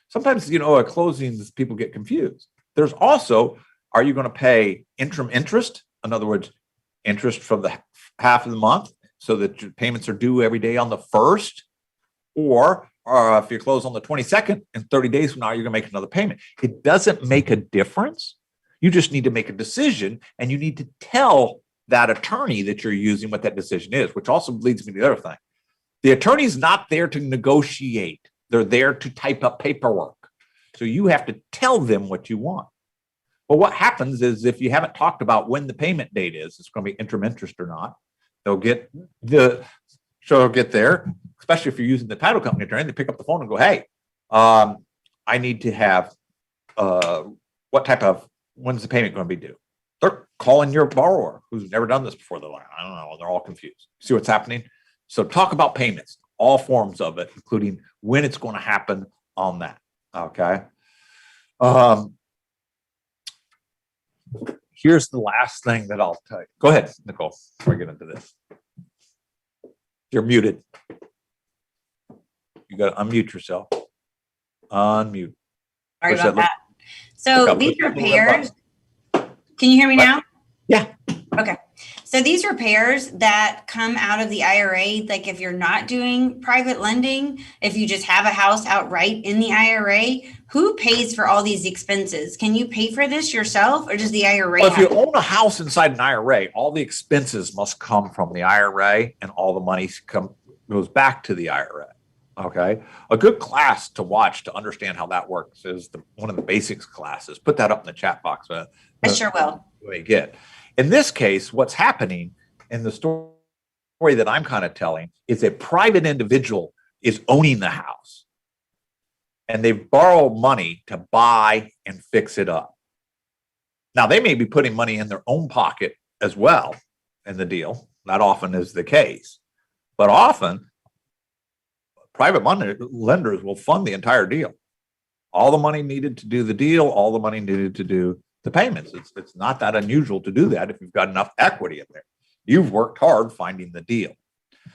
Sometimes, at closings, people get confused. There's also, are you going to pay interim interest? In other words, interest from the half of the month. so that your payments are due every day on the 1st, or if you close on the 22nd and 30 days from now, you're going to make another payment. It doesn't make a difference. You just need to make a decision, and you need to tell that attorney that you're using what that decision is, which also leads me to the other thing. The attorney's not there to negotiate. They're there to type up paperwork. So you have to tell them what you want. But what happens is if you haven't talked about when the payment date is, it's going to be interim interest or not, they'll get there, especially if you're using the title company attorney, they pick up the phone and go, hey, I need to have, when's the payment going to be due? They're calling your borrower who's never done this before. They're like, I don't know. They're all confused. See what's happening? So talk about payments, all forms of it, including when it's going to happen on that. Okay. Here's the last thing that I'll tell you. Go ahead, Nicole, before I get into this. You're muted. You got to unmute yourself. Unmute. Sorry about that. So these repairs, can you hear me now? Yeah. Okay. So these repairs that come out of the IRA, like if you're not doing private lending, if you just have a house outright in the IRA, who pays for all these expenses? Can you pay for this yourself, or does the IRA? Well, if you own a house inside an IRA, all the expenses must come from the IRA, and all the money goes back to the IRA. Okay. A good class to watch to understand how that works is one of the basics classes. Put that up in the chat box. I sure will. In this case, what's happening in the story that I'm kind of telling is a private individual is owning the house, and they've borrowed money to buy and fix it up. Now, they may be putting money in their own pocket as well in the deal. Not often is the case, but often private money lenders will fund the entire deal. All the money needed to do the deal, all the money needed to do the payments. It's not that unusual to do that if you've got enough equity in there. You've worked hard finding the deal.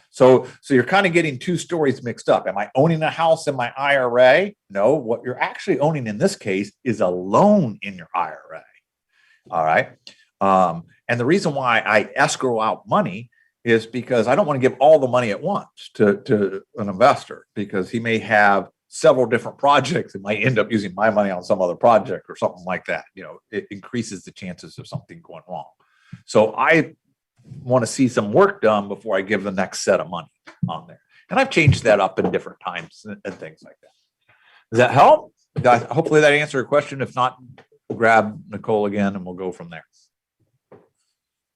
So you're kind of getting two stories mixed up. Am I owning a house in my IRA? No, what you're actually owning in this case is a loan in your IRA. All right. And the reason why I escrow out money is because I don't want to give all the money at once to an investor, because he may have several different projects and might end up using my money on some other project or something like that. It increases the chances of something going wrong. So I want to see some work done before I give the next set of money on there. And I've changed that up in different times and things like that. Does that help? Hopefully that answered your question. If not, grab Nicole again and we'll go from there.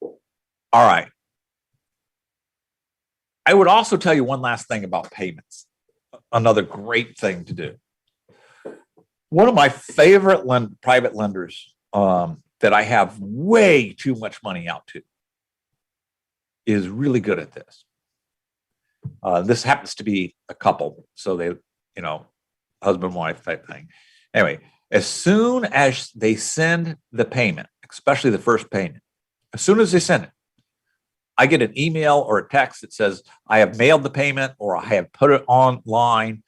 All right. I would also tell you one last thing about payments. Another great thing to do. One of my favorite private lenders that I have way too much money out to is really good at this. This happens to be a couple, so they, husband and wife type thing. Anyway, as soon as they send the payment, especially the first payment, as soon as they send it, I get an email or a text that says, I have mailed the payment or I have put it online.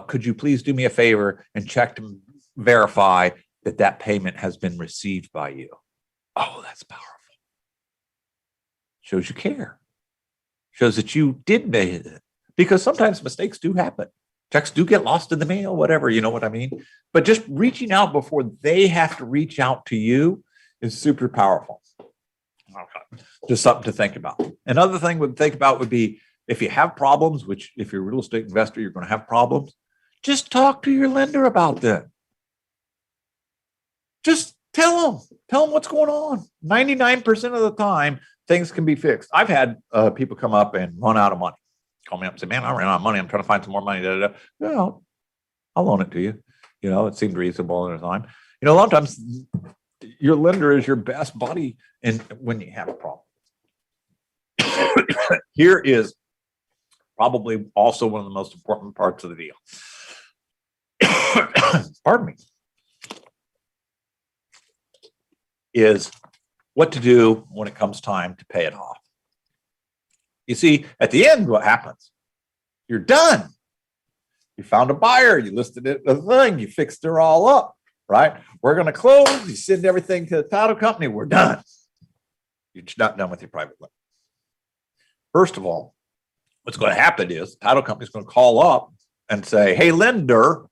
Could you please do me a favor and check to verify that that payment has been received by you? Oh, that's powerful. Shows you care. Shows that you did make it. Because sometimes mistakes do happen. Checks do get lost in the mail, whatever, you know what I mean? But just reaching out before they have to reach out to you is super powerful. Okay. Just something to think about. Another thing to think about would be if you have problems, which if you're a real estate investor, you're going to have problems, just talk to your lender about them. Just tell them what's going on. 99% of the time, things can be fixed. I've had people come up and run out of money. Call me up and say, man, I ran out of money. I'm trying to find some more money. Well, I'll loan it to you. It seemed reasonable at the time. A lot of times your lender is your best buddy when you have a problem. Here is probably also one of the most important parts of the deal. Pardon me. Is what to do when it comes time to pay it off. You see, at the end, what happens? You're done. You found a buyer, you listed it, the thing, you fixed it all up, right? We're going to close, you send everything to the title company, we're done. You're not done with your private loan. First of all, what's going to happen is the title company is going to call up and say, hey, lender,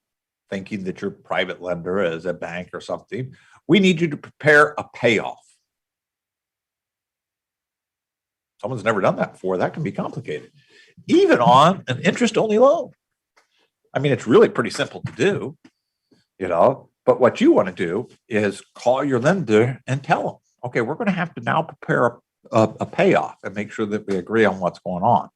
thinking that your private lender is a bank or something, we need you to prepare a payoff. Someone's never done that before. That can be complicated, even on an interest-only loan. I mean, it's really pretty simple to do, but what you want to do is call your lender and tell them, okay, we're going to have to now prepare a payoff and make sure that we agree on what's going on.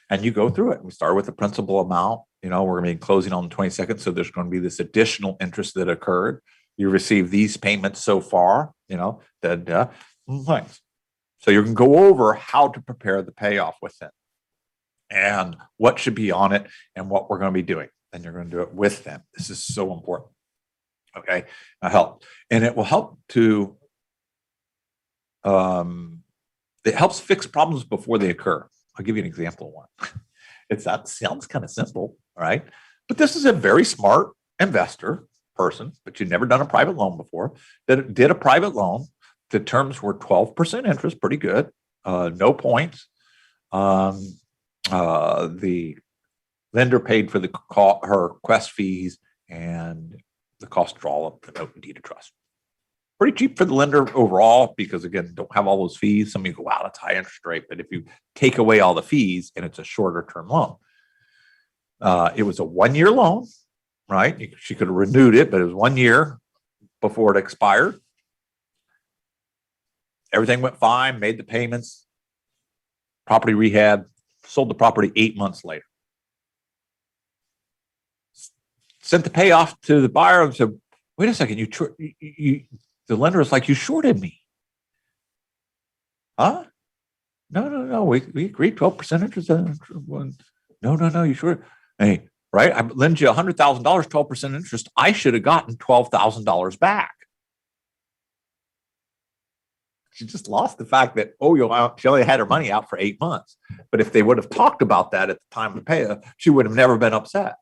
And you go through it. We start with the principal amount. We're going to be closing on the 22nd. So there's going to be this additional interest that occurred. You receive these payments so far, that things. So you can go over how to prepare the payoff with them and what should be on it and what we're going to be doing. And you're going to do it with them. This is so important. Okay. Help. And it will help to, it helps fix problems before they occur. I'll give you an example of one. That sounds kind of simple, right? But this is a very smart investor person, but you've never done a private loan before, that did a private loan. The terms were 12% interest, pretty good, no points. The lender paid for her quest fees and the cost of all of the note and deed of trust. Pretty cheap for the lender overall because, again, don't have all those fees. Some of you go, wow, that's high interest rate. But if you take away all the fees and it's a shorter term loan, it was a 1-year loan, right? She could have renewed it, but it was 1 year before it expired. Everything went fine, made the payments, property rehab, sold the property 8 months later. Sent the payoff to the buyer and said, wait a second, the lender is like, you shorted me. Huh? No. We agreed 12% interest. No, you shorted. Hey, right? I lend you $100,000, 12% interest. I should have gotten $12,000 back. She just lost the fact that, she only had her money out for 8 months. But if they would have talked about that at the time of payoff, she would have never been upset.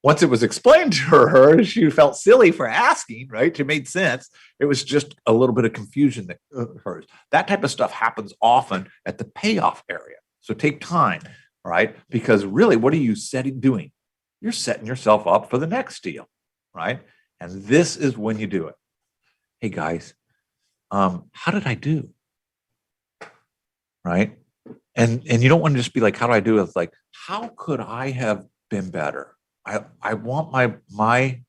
Once it was explained to her, she felt silly for asking, right? It made sense. It was just a little bit of confusion that occurs. That type of stuff happens often at the payoff area. So take time, right? Because really, what are you doing? You're setting yourself up for the next deal, right? And this is when you do it. Hey, guys, how did I do? Right? And you don't want to just be like, how do I do it? It's like, how could I have been better? I want my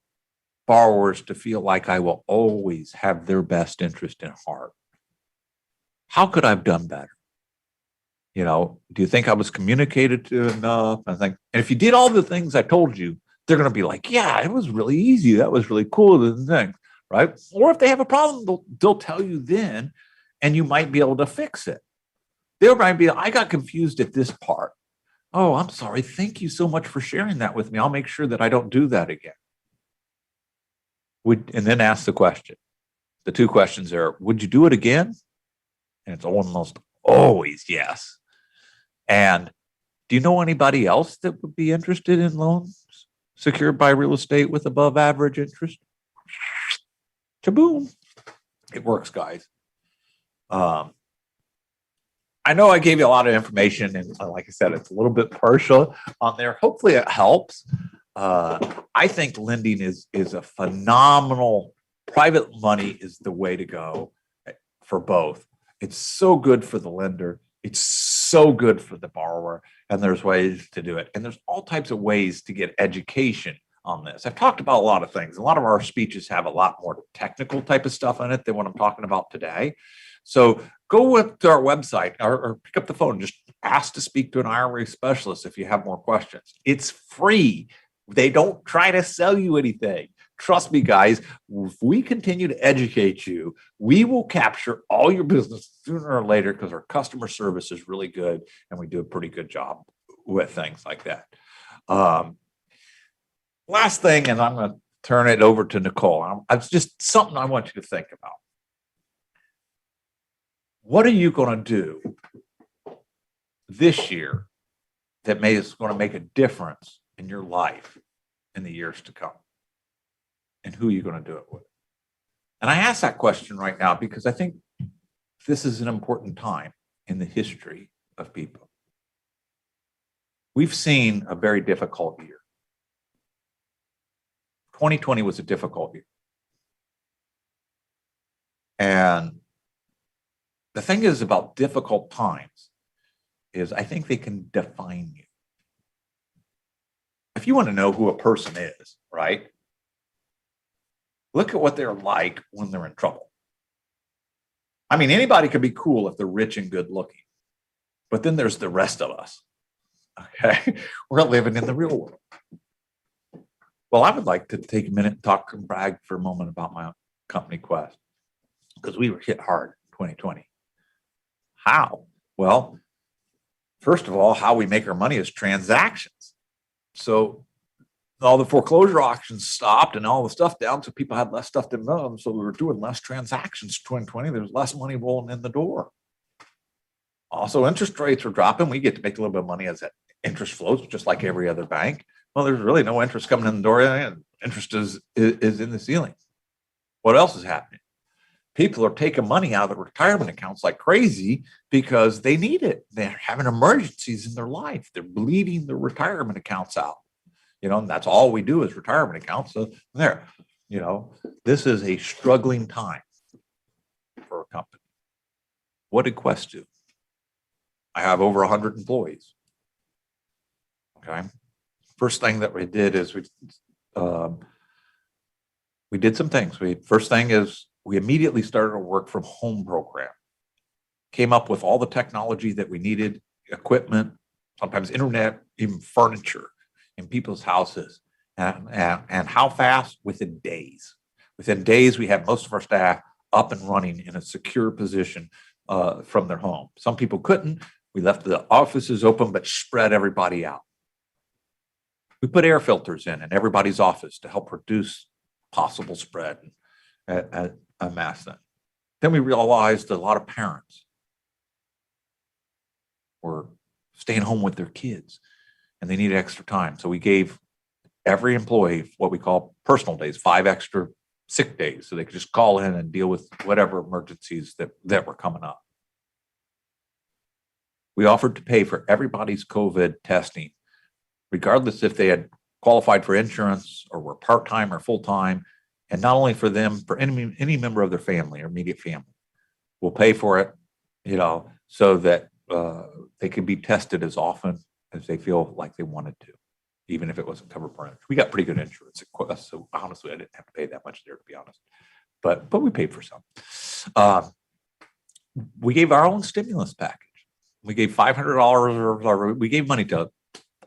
borrowers to feel like I will always have their best interest in heart. How could I have done better? Do you think I was communicated to enough? And if you did all the things I told you, they're going to be like, yeah, it was really easy. That was really cool. And things, right? Or if they have a problem, they'll tell you then, and you might be able to fix it. They might be, I got confused at this part. Oh, I'm sorry. Thank you so much for sharing that with me. I'll make sure that I don't do that again. And then ask the question. The two questions are, would you do it again? And it's almost always yes. And do you know anybody else that would be interested in loans secured by real estate with above average interest? Kaboom. It works, guys. I know I gave you a lot of information, and like I said, it's a little bit partial on there. Hopefully it helps. I think lending is a phenomenal, private money is the way to go for both. It's so good for the lender. It's so good for the borrower, and there's ways to do it. And there's all types of ways to get education on this. I've talked about a lot of things. A lot of our speeches have a lot more technical type of stuff in it than what I'm talking about today. So go to our website or pick up the phone and just ask to speak to an IRA specialist if you have more questions. It's free. They don't try to sell you anything. Trust me, guys, if we continue to educate you, we will capture all your business sooner or later because our customer service is really good and we do a pretty good job with things like that. Last thing, and I'm going to turn it over to Nicole. It's just something I want you to think about. What are you going to do this year that is going to make a difference in your life in the years to come? And who are you going to do it with? And I ask that question right now because I think this is an important time. in the history of people. We've seen a very difficult year. 2020 was a difficult year. And the thing is about difficult times is I think they can define you. If you want to know who a person is, right? Look at what they're like when they're in trouble. I mean, anybody could be cool if they're rich and good looking, but then there's the rest of us. Okay, we're living in the real world. Well, I would like to take a minute and talk and brag for a moment about my company Quest, because we were hit hard in 2020. How? Well, first of all, how we make our money is transactions. So all the foreclosure auctions stopped and all the stuff down, so people had less stuff to move. So we were doing less transactions. 2020, there's less money rolling in the door. Also, interest rates were dropping. We get to make a little bit of money as that interest flows, just like every other bank. Well, there's really no interest coming in the door, and interest is in the ceiling. What else is happening? People are taking money out of the retirement accounts like crazy because they need it. They're having emergencies in their life. They're bleeding their retirement accounts out. And that's all we do is retirement accounts. So there, this is a struggling time for a company. What did Quest do? I have over 100 employees. Okay. First thing that we did is we did some things. First thing is we immediately started a work from home program. Came up with all the technology that we needed, equipment, sometimes internet, even furniture in people's houses. And how fast? Within days. Within days, we had most of our staff up and running in a secure position from their home. Some people couldn't. We left the offices open, but spread everybody out. We put air filters in everybody's office to help reduce possible spread at a mass thing. Then we realized a lot of parents were staying home with their kids and they needed extra time. So we gave every employee what we call personal days, 5 extra sick days, so they could just call in and deal with whatever emergencies that were coming up. We offered to pay for everybody's COVID testing, regardless if they had qualified for insurance or were part-time or full-time, and not only for them, for any member of their family or immediate family. We'll pay for it, so that they can be tested as often as they feel like they wanted to, even if it wasn't covered by insurance. We got pretty good insurance at Quest, so honestly, I didn't have to pay that much there, to be honest. But we paid for some. We gave our own stimulus package. We gave $500, or we gave money to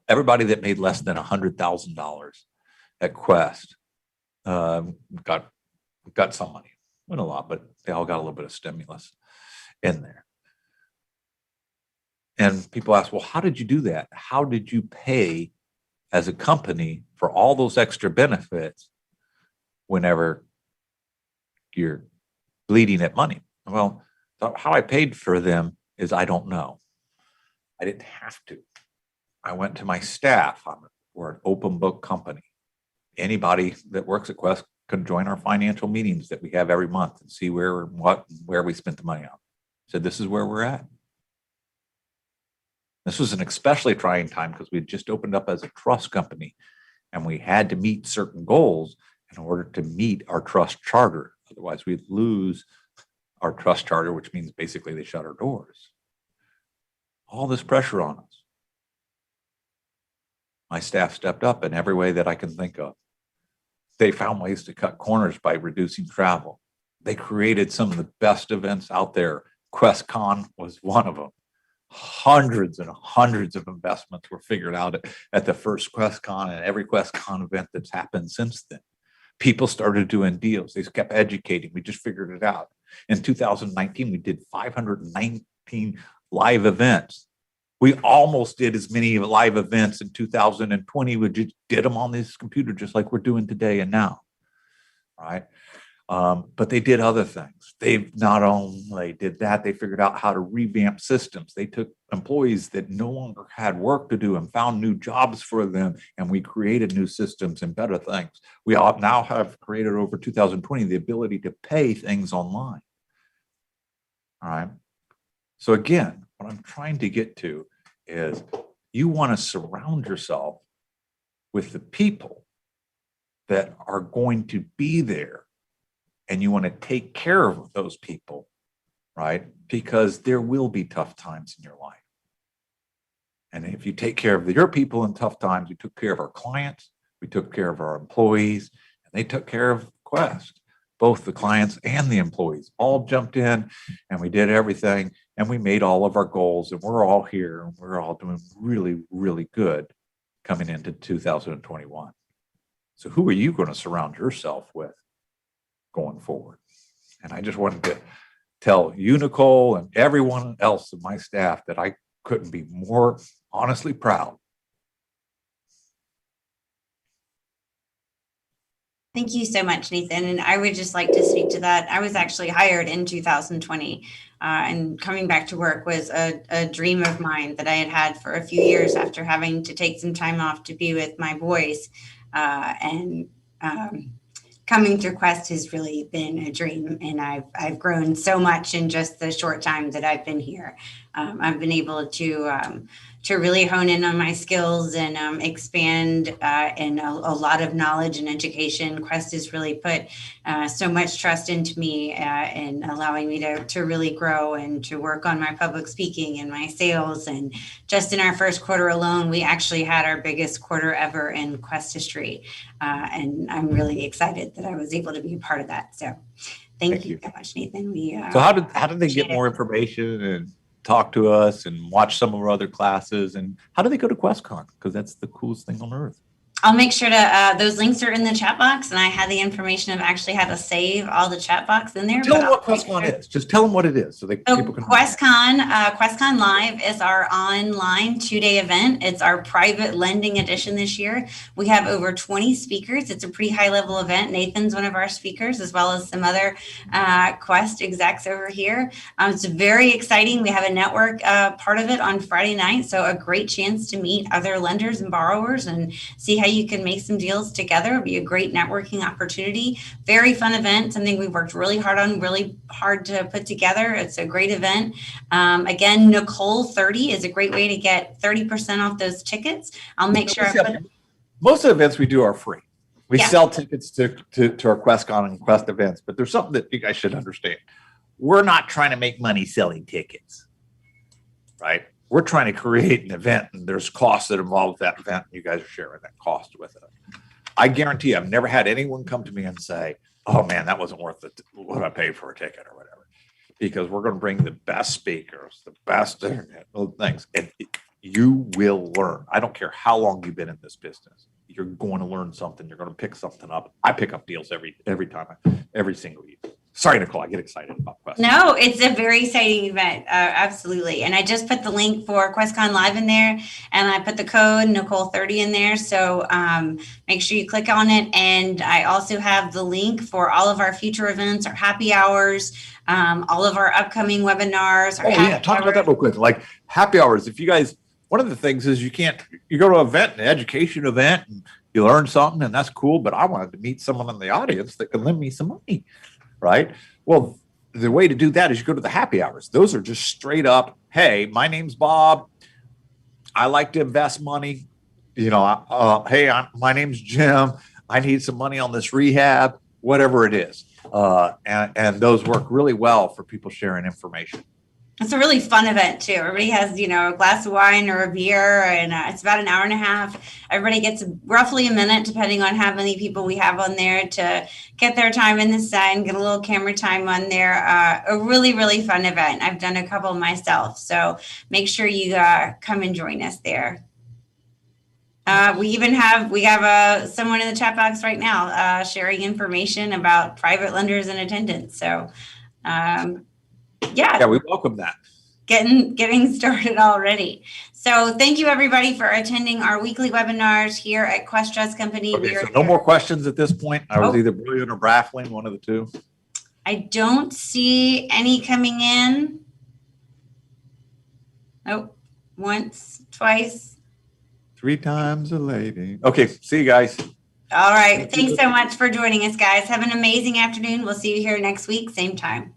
everybody that made less than $100,000 at Quest. Got some money. Wasn't a lot, but they all got a little bit of stimulus in there. And people ask, well, how did you do that? How did you pay as a company for all those extra benefits whenever you're bleeding at money? Well, how I paid for them is I don't know. I didn't have to. I went to my staff. We're an open book company. Anybody that works at Quest can join our financial meetings that we have every month and see where we spent the money on. So this is where we're at. This was an especially trying time because we had just opened up as a trust company and we had to meet certain goals in order to meet our trust charter. Otherwise, we'd lose our trust charter, which means basically they shut our doors. All this pressure on us. My staff stepped up in every way that I can think of. They found ways to cut corners by reducing travel. They created some of the best events out there. QuestCon was one of them. Hundreds and hundreds of investments were figured out at the first QuestCon and every QuestCon event that's happened since then. People started doing deals. They kept educating. We just figured it out. In 2019, we did 519 live events. We almost did as many live events in 2020. We just did them on this computer, just like we're doing today and now, right? But they did other things. They not only did that, they figured out how to revamp systems. They took employees that no longer had work to do and found new jobs for them, and we created new systems and better things. We all now have created over 2020 the ability to pay things online. All right. So again, what I'm trying to get to is you want to surround yourself with the people that are going to be there, and you want to take care of those people, right? Because there will be tough times in your life. And if you take care of your people in tough times, we took care of our clients, we took care of our employees, and they took care of Quest. Both the clients and the employees all jumped in, and we did everything, and we made all of our goals, and we're all here, and we're all doing really, really good coming into 2021. So who are you going to surround yourself with going forward? And I just wanted to tell you, Nicole, and everyone else in my staff that I couldn't be more honestly proud. Thank you so much, Nathan. And I would just like to speak to that. I was actually hired in 2020, and coming back to work was a dream of mine that I had had for a few years after having to take some time off to be with my boys. Coming through Quest has really been a dream, and I've grown so much in just the short time that I've been here. I've been able to really hone in on my skills and expand in a lot of knowledge and education. Quest has really put so much trust into me and allowing me to really grow and to work on my public speaking and my sales. And just in our first quarter alone, we actually had our biggest quarter ever in Quest history. And I'm really excited that I was able to be a part of that. So thank you so much, Nathan. So how did they get more information and talk to us and watch some of our other classes? And how do they go to QuestCon? Because that's the coolest thing on earth. I'll make sure to, those links are in the chat box, and I had the information of actually how to save all the chat box in there. Tell them what QuestCon is. Just tell them what it is so people can. QuestCon Live is our online 2-day event. It's our private lending edition this year. We have over 20 speakers. It's a pretty high level event. Nathan's one of our speakers, as well as some other Quest execs over here. It's very exciting. We have a network part of it on Friday night, so a great chance to meet other lenders and borrowers and see how you can make some deals together. It'll be a great networking opportunity. Very fun event, something we worked really hard to put together. It's a great event. Again, Nicole 30 is a great way to get 30% off those tickets. I'll make sure most of the events we do are free. We sell tickets to our QuestCon and Quest events, but there's something that you guys should understand. We're not trying to make money selling tickets, right? We're trying to create an event, and there's costs that involve that event. And you guys are sharing that cost with us. I guarantee I've never had anyone come to me and say, "Oh man, that wasn't worth what I paid for a ticket or whatever," because we're going to bring the best speakers, the best things, and you will learn. I don't care how long you've been in this business. You're going to learn something. You're going to pick something up. I pick up deals every time, every single year. Sorry, Nicole, I get excited about Quest. No, it's a very exciting event. Absolutely. And I just put the link for QuestCon Live in there, and I put the code Nicole30 in there. So make sure you click on it. And I also have the link for all of our future events, our happy hours, all of our upcoming webinars. Talk about that real quick. Like happy hours. If you guys, one of the things is you go to an event, an education event, and you learn something, and that's cool. But I wanted to meet someone in the audience that can lend me some money. Right. Well, the way to do that is you go to the happy hours. Those are just straight up. Hey, my name's Bob. I like to invest money. Hey, my name's Jim. I need some money on this rehab, whatever it is. And those work really well for people sharing information. It's a really fun event too. Everybody has, a glass of wine or a beer, and it's about an hour and a half. Everybody gets roughly a minute, depending on how many people we have on there, to get their time in the sun, get a little camera time on there. A really, really fun event. I've done a couple myself, so make sure you come and join us there. We have someone in the chat box right now sharing information about private lenders in attendance. So. Yeah, we welcome that. Getting started already. So thank you everybody for attending our weekly webinars here at Quest Trust Company. Okay, so no more questions at this point. I was either brilliant or baffling, one of the two. I don't see any coming in. Oh, once, twice. 3 times a lady. Okay, see you guys. All right. Thanks so much for joining us, guys. Have an amazing afternoon. We'll see you here next week, same time.